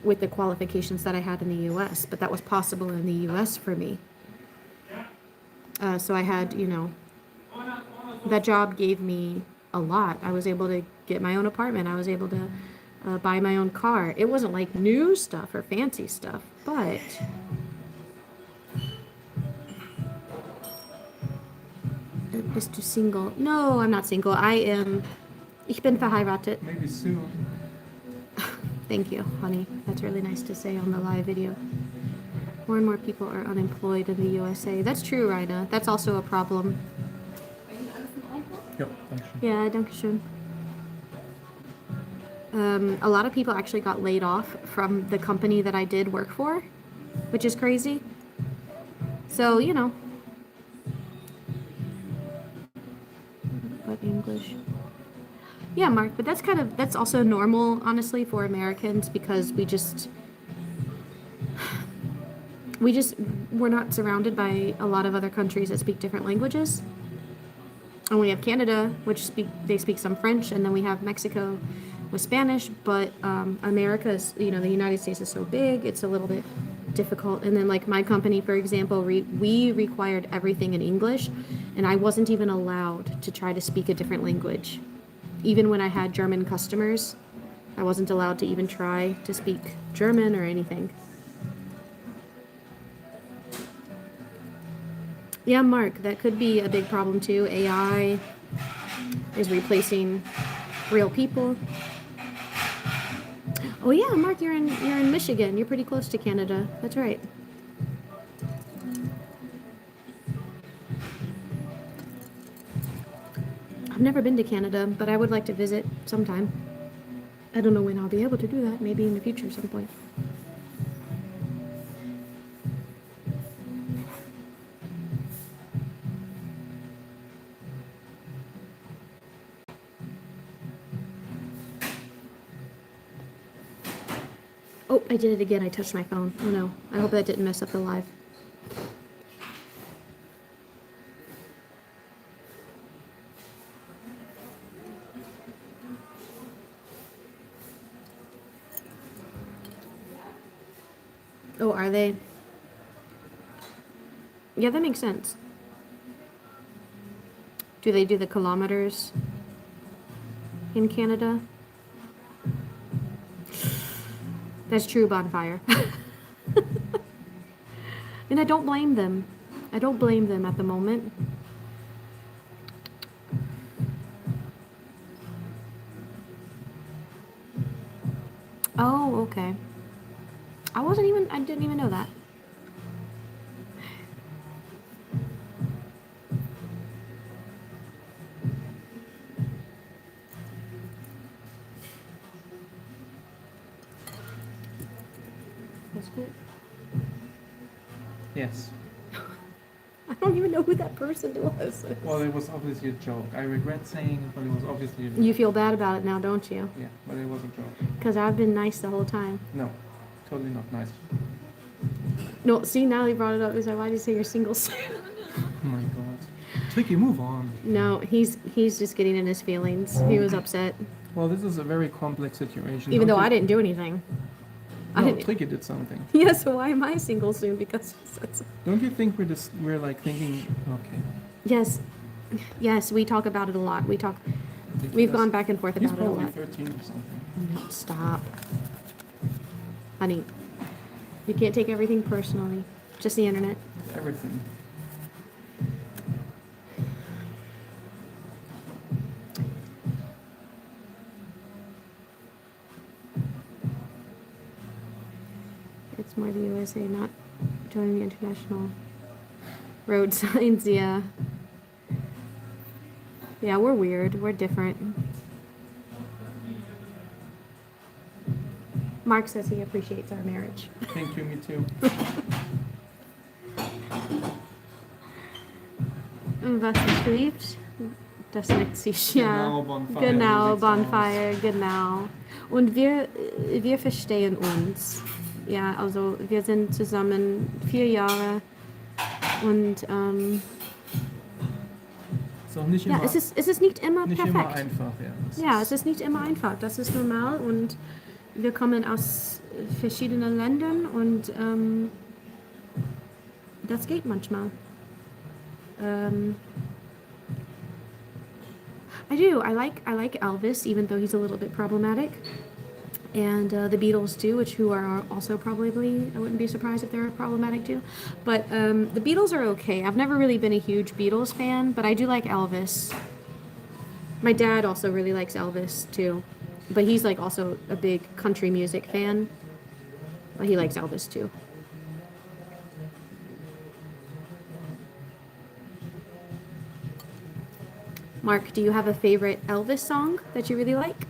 with the qualifications that I had in the US, but that was possible in the US for me. So I had, you know, that job gave me a lot. I was able to get my own apartment. I was able to buy my own car. It wasn't like new stuff or fancy stuff, but bist du single? No, I'm not single. Ich bin verheiratet. Maybe soon. Thank you, honey. That's really nice to say on the live video. More and more people are unemployed in the USA. That's true, Raina. That's also a problem. Ja, danke schön. Yeah, danke schön. A lot of people actually got laid off from the company that I did work for, which is crazy. So, you know. But English. Yeah, Mark, but that's also normal, honestly, for Americans because we're not surrounded by a lot of other countries that speak different languages. And we have Canada, which they speak some French, and then we have Mexico with Spanish, but America is, you know, the United States is so big, it's a little bit difficult. And then like my company, for example, we required everything in English, and I wasn't even allowed to try to speak a different language. Even when I had German customers, I wasn't allowed to even try to speak German or anything. Yeah, Mark, that could be a big problem too. AI is replacing real people. Oh yeah, Mark, you're in Michigan. You're pretty close to Canada. That's right. I've never been to Canada, but I would like to visit sometime. I don't know when I'll be able to do that. Maybe in the future at some point. Oh, I did it again. I touched my phone. Oh no. I hope that didn't mess up the live. Oh, are they? Yeah, that makes sense. Do they do the kilometers in Canada? That's true, Bonfire. And I don't blame them. I don't blame them at the moment. Oh, okay. I didn't even know that. That's good. Yes. I don't even know who that person was. Well, it was obviously a joke. I regret saying it, but it was obviously a joke. You feel bad about it now, don't you? Yeah, but it was a joke. Because I've been nice the whole time. No, totally not nice. No, see, now he brought it up. He's like, why did you say you're single? Oh my god. Tricky, move on. No, he's just getting in his feelings. He was upset. Well, this is a very complex situation. Even though I didn't do anything. No, Tricky did something. Yeah, so why am I single soon? Because don't you think we're like thinking, okay. Yes, we talk about it a lot. We've gone back and forth about it a lot. He's probably 13 or something. No, stop. Honey, you can't take everything personally. Just the internet. Everything. It's more the USA not joining the international road signs, yeah. Yeah, we're weird. We're different. Mark says he appreciates our marriage. Thank you, me too. Was schreibt? Das nennt sich ja. Genau, Bonfire. Genau, Bonfire, genau. Und wir verstehen uns. Ja, also wir sind zusammen 4 Jahre und Ist auch nicht immer, ja, es ist nicht immer nicht perfekt. immer einfach, ja. Ja, es ist nicht immer einfach. Das ist normal und wir kommen aus verschiedenen Ländern und das geht manchmal. I do. I like Elvis, even though he's a little bit problematic, and the Beatles too, who are also probably, I wouldn't be surprised if they're problematic too. But the Beatles are okay. I've never really been a huge Beatles fan, but I do like Elvis. My dad also really likes Elvis too, but he's like also a big country music fan. But he likes Elvis too. Mark, do you have a favorite Elvis song that you really like?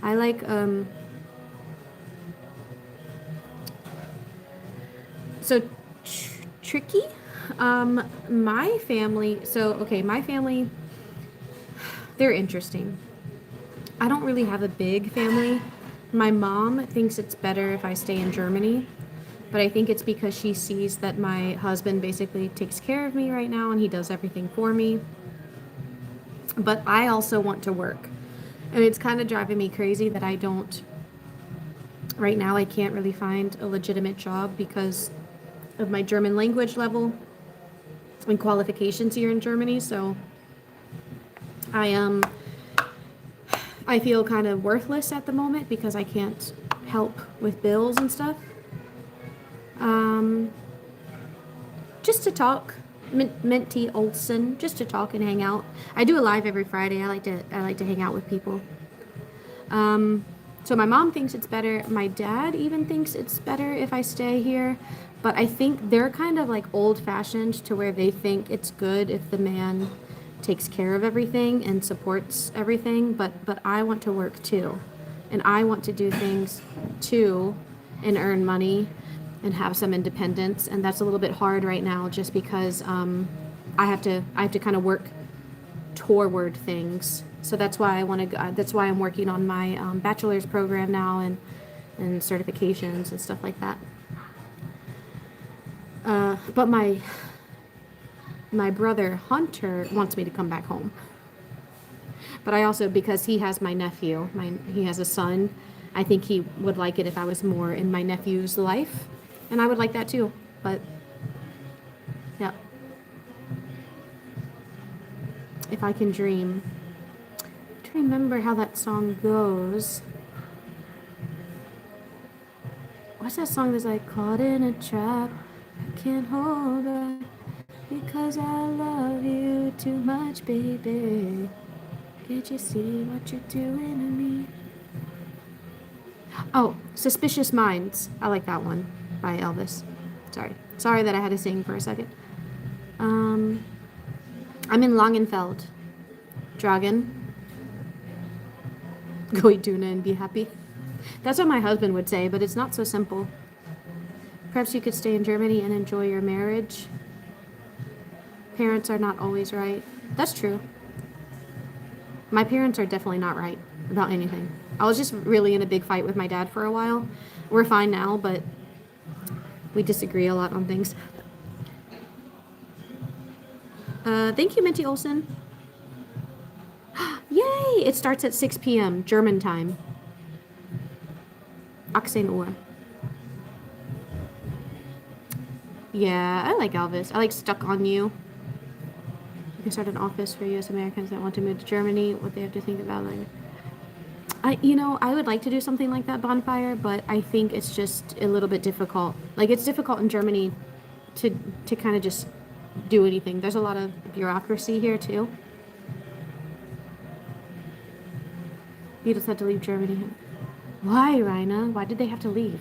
I like, Tricky? My family, my family, they're interesting. I don't really have a big family. My mom thinks it's better if I stay in Germany, but I think it's because she sees that my husband basically takes care of me right now and he does everything for me. But I also want to work. And it's kind of driving me crazy that I don't Right now, I can't really find a legitimate job because of my German language level and qualifications here in Germany. So I I feel kind of worthless at the moment because I can't help with bills and stuff. Um, just to talk, Minty Olson, just to talk and hang out. I do a live every Friday. I like to hang out with people. So my mom thinks it's better. My dad even thinks it's better if I stay here. But I think they're kind of like old-fashioned to where they think it's good if the man takes care of everything and supports everything. But I want to work too, and I want to do things too, and earn money, and have some independence. And that's a little bit hard right now, just because I have to kind of work toward things. So that's why I want to. That's why I'm working on my bachelor's program now and certifications and stuff like that. But my brother Hunter wants me to come back home. But I also, because he has my nephew, he has a son, I think he would like it if I was more in my nephew's life, and I would like that too. But yeah, if I can dream. I'm trying to remember how that song goes. What's that song that's like, caught in a trap, I can't hold back, because I love you too much, baby. Can't you see what you're doing to me? Oh, Suspicious Minds. I like that one by Elvis. Sorry that I had to sing for a second. I'm in Langenfeld. Dragon. Go eat tuna and be happy. That's what my husband would say, but it's not so simple. Perhaps you could stay in Germany and enjoy your marriage. Parents are not always right. That's true. My parents are definitely not right about anything. I was just really in a big fight with my dad for a while. We're fine now, but we disagree a lot on things. Thank you, Minty Olson. Yay! It starts at 6 p.m. German time. 18 Uhr. Yeah, I like Elvis. I like Stuck on You. You can start an office for U.S. Americans that want to move to Germany, what they have to think about. Like, I would like to do something like that, Bonfire, but I think it's just a little bit difficult. Like, it's difficult in Germany to kind of just do anything. There's a lot of bureaucracy here, too. Beatles had to leave Germany. Why, Raina? Why did they have to leave?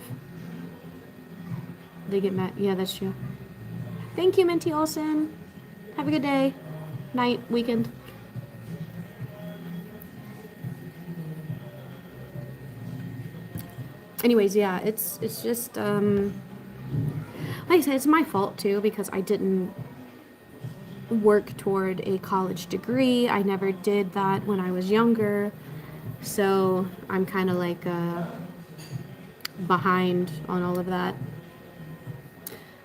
They get mad. Yeah, that's true. Thank you, Minty Olson. Have a good day. Night, weekend. Anyways, yeah, it's just like I said, it's my fault too, because I didn't work toward a college degree. I never did that when I was younger, so I'm kind of like behind on all of that.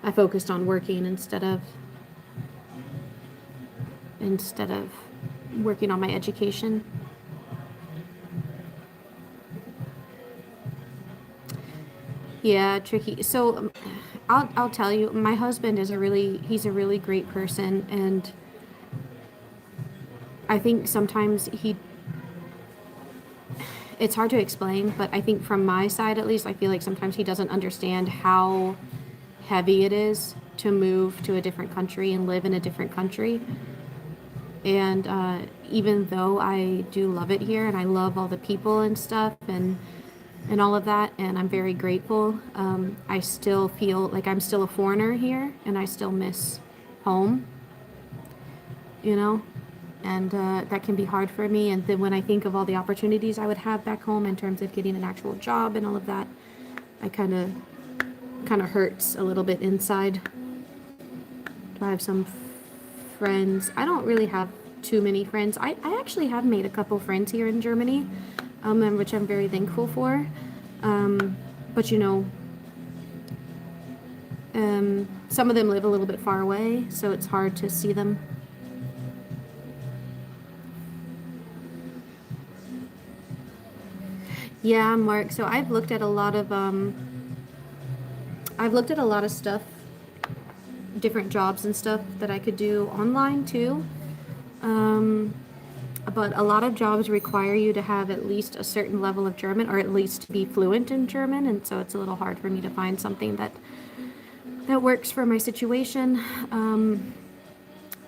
I focused on working instead of working on my education. Yeah, tricky. So I'll tell you, my husband is he's a really great person, and I think sometimes it's hard to explain, but I think from my side at least, I feel like sometimes he doesn't understand how heavy it is to move to a different country and live in a different country. And even though I do love it here and I love all the people and stuff and all of that, and I'm very grateful, I still feel like I'm still a foreigner here, and I still miss home, and that can be hard for me. And then when I think of all the opportunities I would have back home in terms of getting an actual job and all of that, I kind of hurts a little bit inside. Do I have some friends? I don't really have too many friends. I actually have made a couple friends here in Germany, and which I'm very thankful for. But some of them live a little bit far away, so it's hard to see them. Yeah, Mark. So I've looked at a lot of stuff, different jobs and stuff that I could do online too. Um, but a lot of jobs require you to have at least a certain level of German, or at least to be fluent in German, and so it's a little hard for me to find something that works for my situation.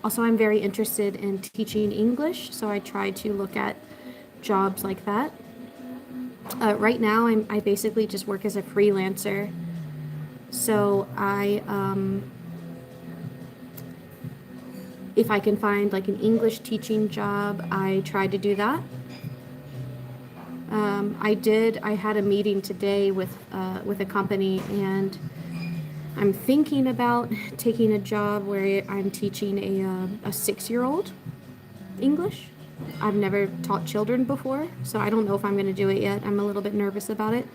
Also, I'm very interested in teaching English, so I try to look at jobs like that. Right now, I basically just work as a freelancer. So if I can find like an English teaching job, I try to do that. I had a meeting today with a company, and I'm thinking about taking a job where I'm teaching a 6-year-old English. I've never taught children before, so I don't know if I'm going to do it yet. I'm a little bit nervous about it.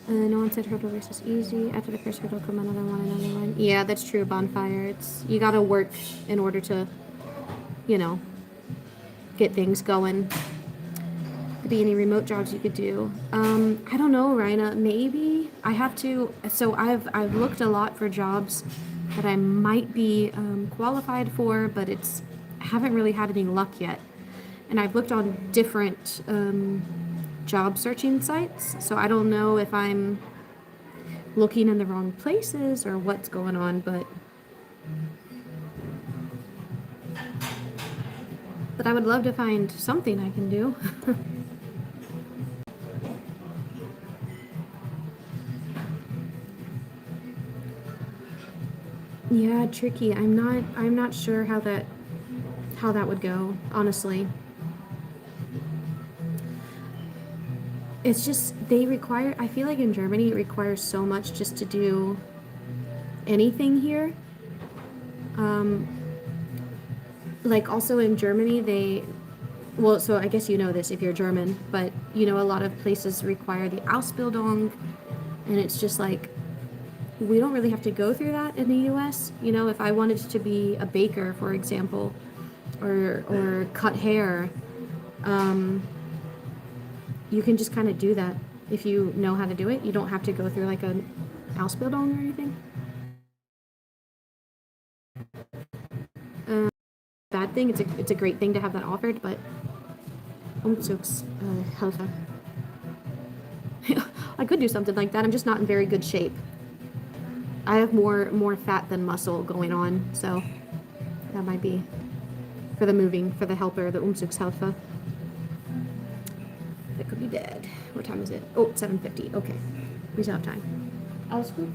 No one said hurdle race is easy. After the first hurdle, come another one. Yeah, that's true, Bonfire. You got to work in order to, get things going. Could be any remote jobs you could do. I don't know, Raina. Maybe I have to. So I've looked a lot for jobs that I might be qualified for, but I haven't really had any luck yet. And I've looked on different job searching sites, so I don't know if I'm looking in the wrong places or what's going on, but I would love to find something I can do. Yeah, tricky. I'm not sure how that would go, honestly. It's just I feel like in Germany it requires so much just to do anything here. Like also in Germany so I guess you know this if you're German, but a lot of places require the Ausbildung, and it's just like, we don't really have to go through that in the US. If I wanted to be a baker, for example, or cut hair, you can just kind of do that if you know how to do it. You don't have to go through like an Ausbildung or anything. Bad thing. It's a great thing to have that offered, but Umzugshelfer. I could do something like that. I'm just not in very good shape. I have more fat than muscle going on, so that might be for the helper, the Umzugshelfer. That could be dead. What time is it? Oh, 7:50. Okay. We still have time. Alles gut?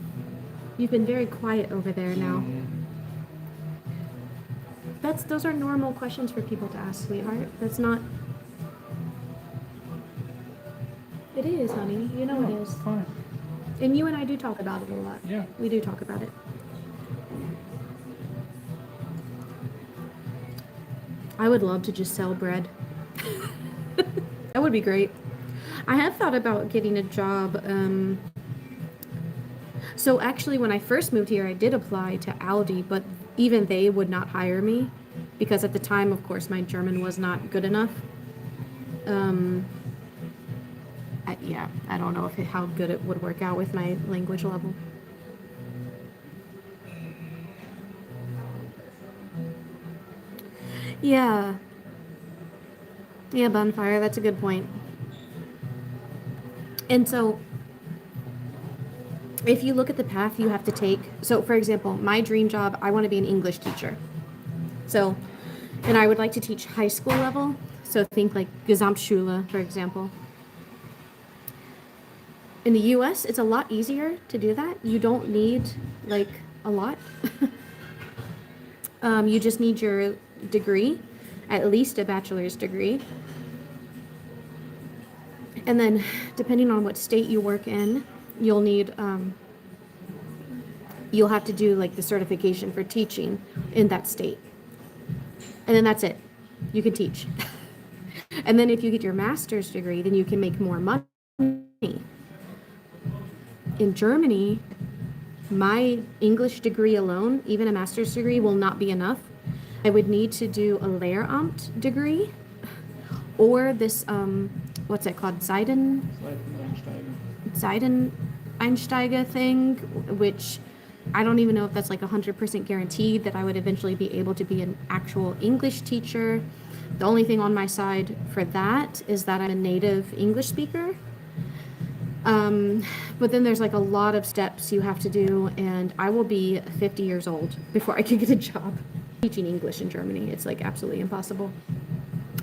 You've been very quiet over there now. Those are normal questions for people to ask, sweetheart. That's not... It is, honey. You know it is. Fine. And you and I do talk about it a lot. Yeah. We do talk about it. I would love to just sell bread. That would be great. I have thought about getting a job. So actually, when I first moved here, I did apply to Aldi, but even they would not hire me because at the time, of course, my German was not good enough. I don't know how good it would work out with my language level. Yeah. Yeah, Bonfire, that's a good point. And so, if you look at the path you have to take, so for example, my dream job, I want to be an English teacher. So, and I would like to teach high school level, so think like Gesamtschule, for example. In the US, it's a lot easier to do that. You don't need like a lot. You just need your degree, at least a bachelor's degree. And then depending on what state you work in, you'll need, you'll have to do like the certification for teaching in that state. And then that's it. You can teach. And then if you get your master's degree, then you can make more money. In Germany, my English degree alone, even a master's degree, will not be enough. I would need to do a Lehramt degree or this what's it called? Einsteiger thing, which I don't even know if that's like 100% guaranteed that I would eventually be able to be an actual English teacher. The only thing on my side for that is that I'm a native English speaker. But then there's like a lot of steps you have to do, and I will be 50 years old before I can get a job teaching English in Germany. It's like absolutely impossible.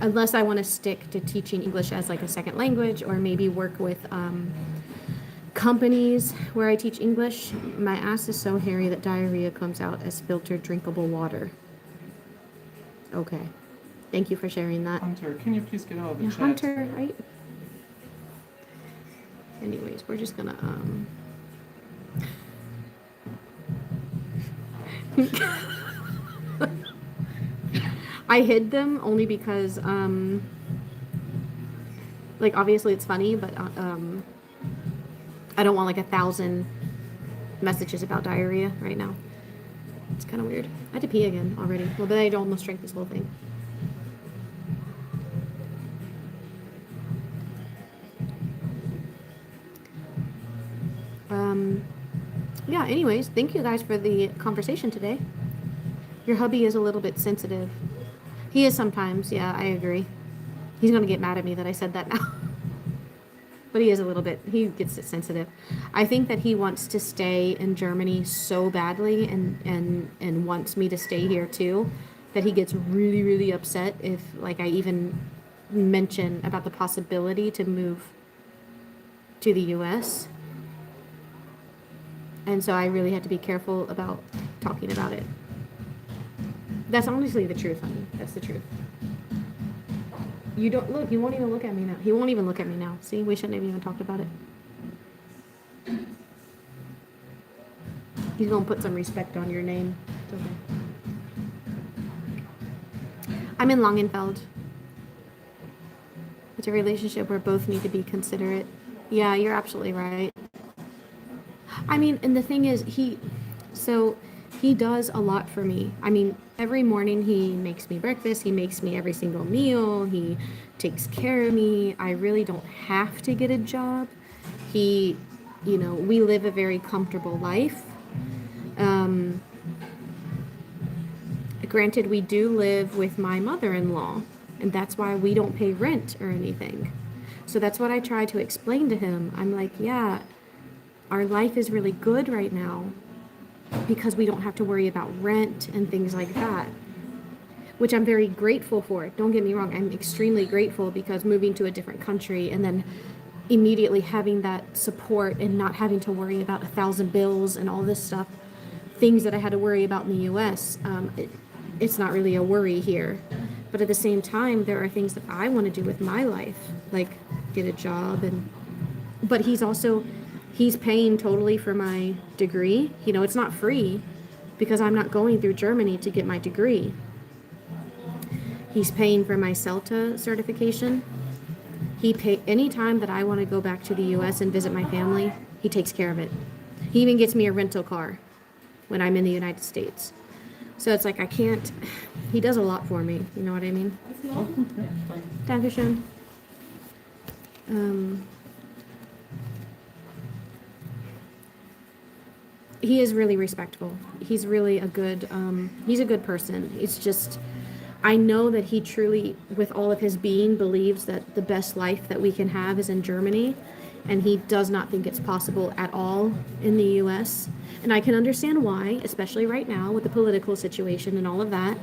Unless I want to stick to teaching English as like a second language, or maybe work with companies where I teach English. My ass is so hairy that diarrhea comes out as filtered drinkable water. Okay. Thank you for sharing that. Hunter, can you please get out of the chat? Hunter, right? Anyways, we're just gonna I hid them only because like obviously it's funny, but I don't want like 1,000 messages about diarrhea right now. It's kind of weird. I had to pee again already. Well, but I almost drank this whole thing. Yeah, anyways, thank you guys for the conversation today. Your hubby is a little bit sensitive. He is sometimes, yeah, I agree. He's gonna get mad at me that I said that now. But he is a little bit, he gets sensitive. I think that he wants to stay in Germany so badly and wants me to stay here too, that he gets really, really upset if like I even mention about the possibility to move to the US. And so I really had to be careful about talking about it. That's honestly the truth, honey. That's the truth. You don't look, he won't even look at me now. He won't even look at me now. See, we shouldn't have even talked about it. He's gonna put some respect on your name. It's okay. I'm in Langenfeld. It's a relationship where both need to be considerate. Yeah, you're absolutely right. I mean, and the thing is, he does a lot for me. I mean, every morning he makes me breakfast, he makes me every single meal, he takes care of me. I really don't have to get a job. We live a very comfortable life. Granted, we do live with my mother-in-law, and that's why we don't pay rent or anything. So that's what I try to explain to him. I'm like, yeah, our life is really good right now because we don't have to worry about rent and things like that, which I'm very grateful for. Don't get me wrong. I'm extremely grateful because moving to a different country and then immediately having that support and not having to worry about 1,000 bills and all this stuff, things that I had to worry about in the US, it's not really a worry here. But at the same time, there are things that I want to do with my life, like get a job. But he's paying totally for my degree. It's not free because I'm not going through Germany to get my degree. He's paying for my CELTA certification. Any time that I want to go back to the US and visit my family, he takes care of it. He even gets me a rental car when I'm in the United States. So it's like he does a lot for me, you know what I mean? Dankeschön. He is really respectful. He's really he's a good person. It's just, I know that he truly, with all of his being, believes that the best life that we can have is in Germany, and he does not think it's possible at all in the US. And I can understand why, especially right now with the political situation and all of that.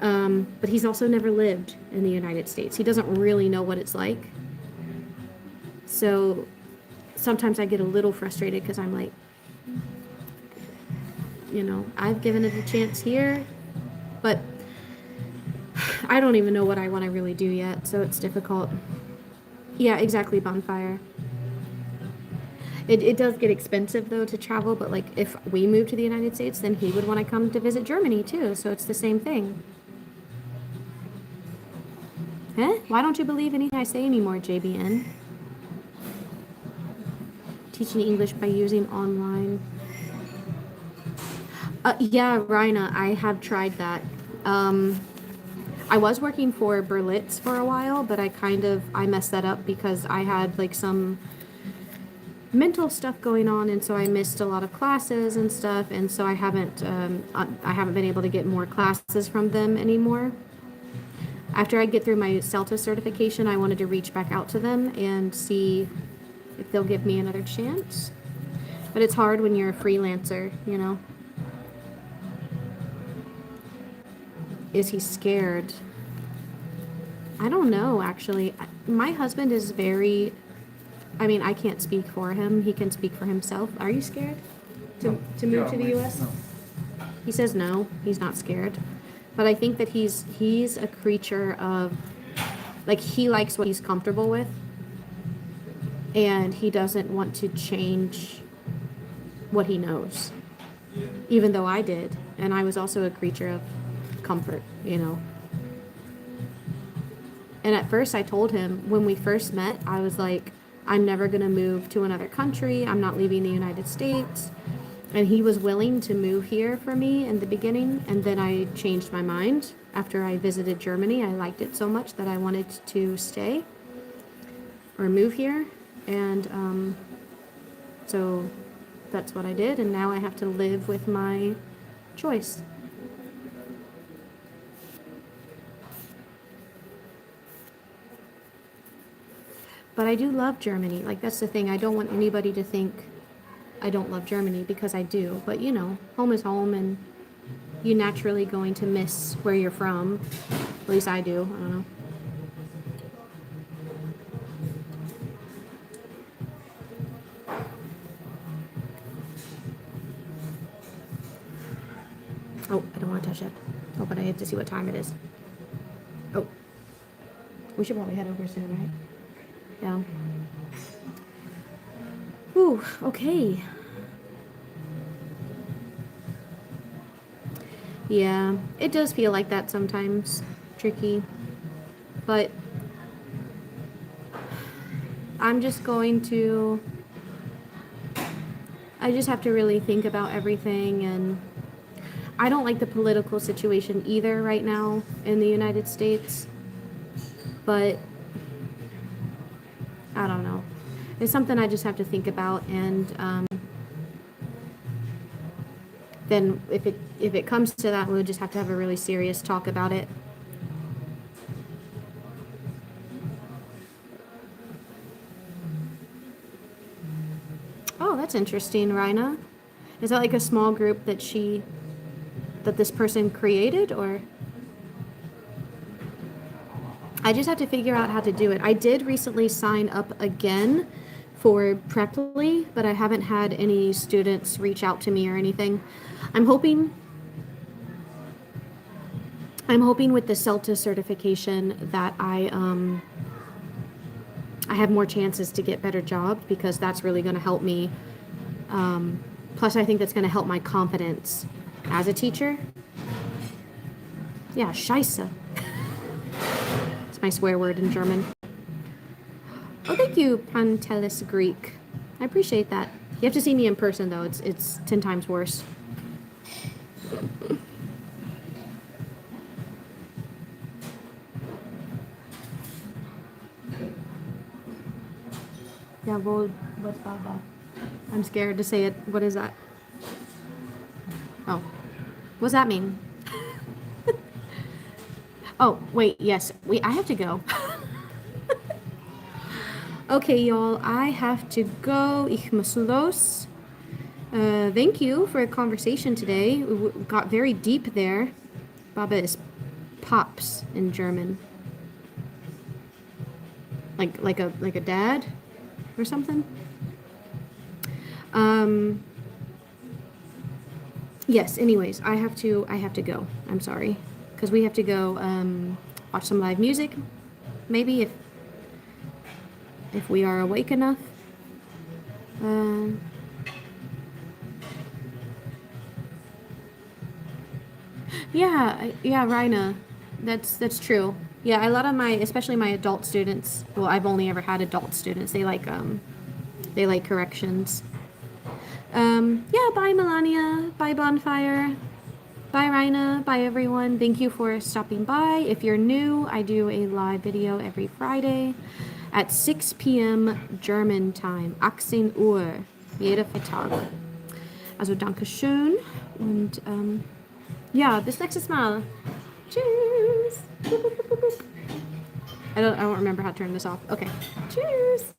But he's also never lived in the United States. He doesn't really know what it's like. So sometimes I get a little frustrated because I'm like, I've given it a chance here, but I don't even know what I want to really do yet, so it's difficult. Yeah, exactly, Bonfire. It does get expensive, though, to travel, but, like, if we move to the United States, then he would want to come to visit Germany, too, so it's the same thing. Huh? Why don't you believe anything I say anymore, JBN? Teaching English by using online. Yeah, Rhina, I have tried that. I was working for Berlitz for a while, but I messed that up because I had like some mental stuff going on, and so I missed a lot of classes and stuff, and so I haven't been able to get more classes from them anymore. After I get through my CELTA certification, I wanted to reach back out to them and see if they'll give me another chance. But it's hard when you're a freelancer, you know. Is he scared? I don't know, actually. My husband is very... I mean, I can't speak for him. He can speak for himself. Are you scared to move to the U.S.? No. He says no. He's not scared. But I think that he's a creature of... Like, he likes what he's comfortable with. And he doesn't want to change what he knows. Even though I did. And I was also a creature of comfort, you know. And at first I told him, when we first met, I was like, I'm never going to move to another country. I'm not leaving the United States. And he was willing to move here for me in the beginning. And then I changed my mind. After I visited Germany, I liked it so much that I wanted to stay or move here. And so that's what I did. And now I have to live with my choice. But I do love Germany. Like, that's the thing. I don't want anybody to think I don't love Germany, because I do. But, you know, home is home, and you're naturally going to miss where you're from. At least I do. I don't know. Oh, I don't want to touch it. Oh, but I have to see what time it is. Oh. We should probably head over soon, right? Yeah. Ooh, okay. Yeah, it does feel like that sometimes. Tricky. But I'm just going to... I just have to really think about everything, and I don't like the political situation either right now in the United States. But I don't know. It's something I just have to think about, and then if it comes to that, we'll just have to have a really serious talk about it. Oh, that's interesting, Raina. Is that like a small group that this person created, or? I just have to figure out how to do it. I did recently sign up again for Preply, but I haven't had any students reach out to me or anything. I'm hoping with the CELTA certification that I have more chances to get better jobs, because that's really going to help me. Plus, I think that's going to help my confidence as a teacher. Yeah, Scheiße. My swear word in German. Oh, thank you, Pantelis Greek. I appreciate that. You have to see me in person, though. It's 10 times worse. Yeah, well, what's Baba? I'm scared to say it. What is that? Oh. What's that mean? Oh, wait, yes. I have to go. Okay, y'all, I have to go. Ich muss los. Thank you for a conversation today. We got very deep there. Baba is pops in German. Like a dad or something. Yes, anyways, I have to go. I'm sorry. Because we have to go watch some live music, maybe, if we are awake enough. Yeah, Raina, that's true. Yeah, a lot of especially my adult students. Well, I've only ever had adult students. They like corrections. Yeah, bye Melania, bye Bonfire. Bye, Raina. Bye, everyone. Thank you for stopping by. If you're new, I do a live video every Friday at 6 p.m. German time. 18 Uhr. Jeder Freitag. Also, danke schön. Und, ja, bis nächstes Mal. Tschüss. I don't remember how to turn this off. Okay. Tschüss.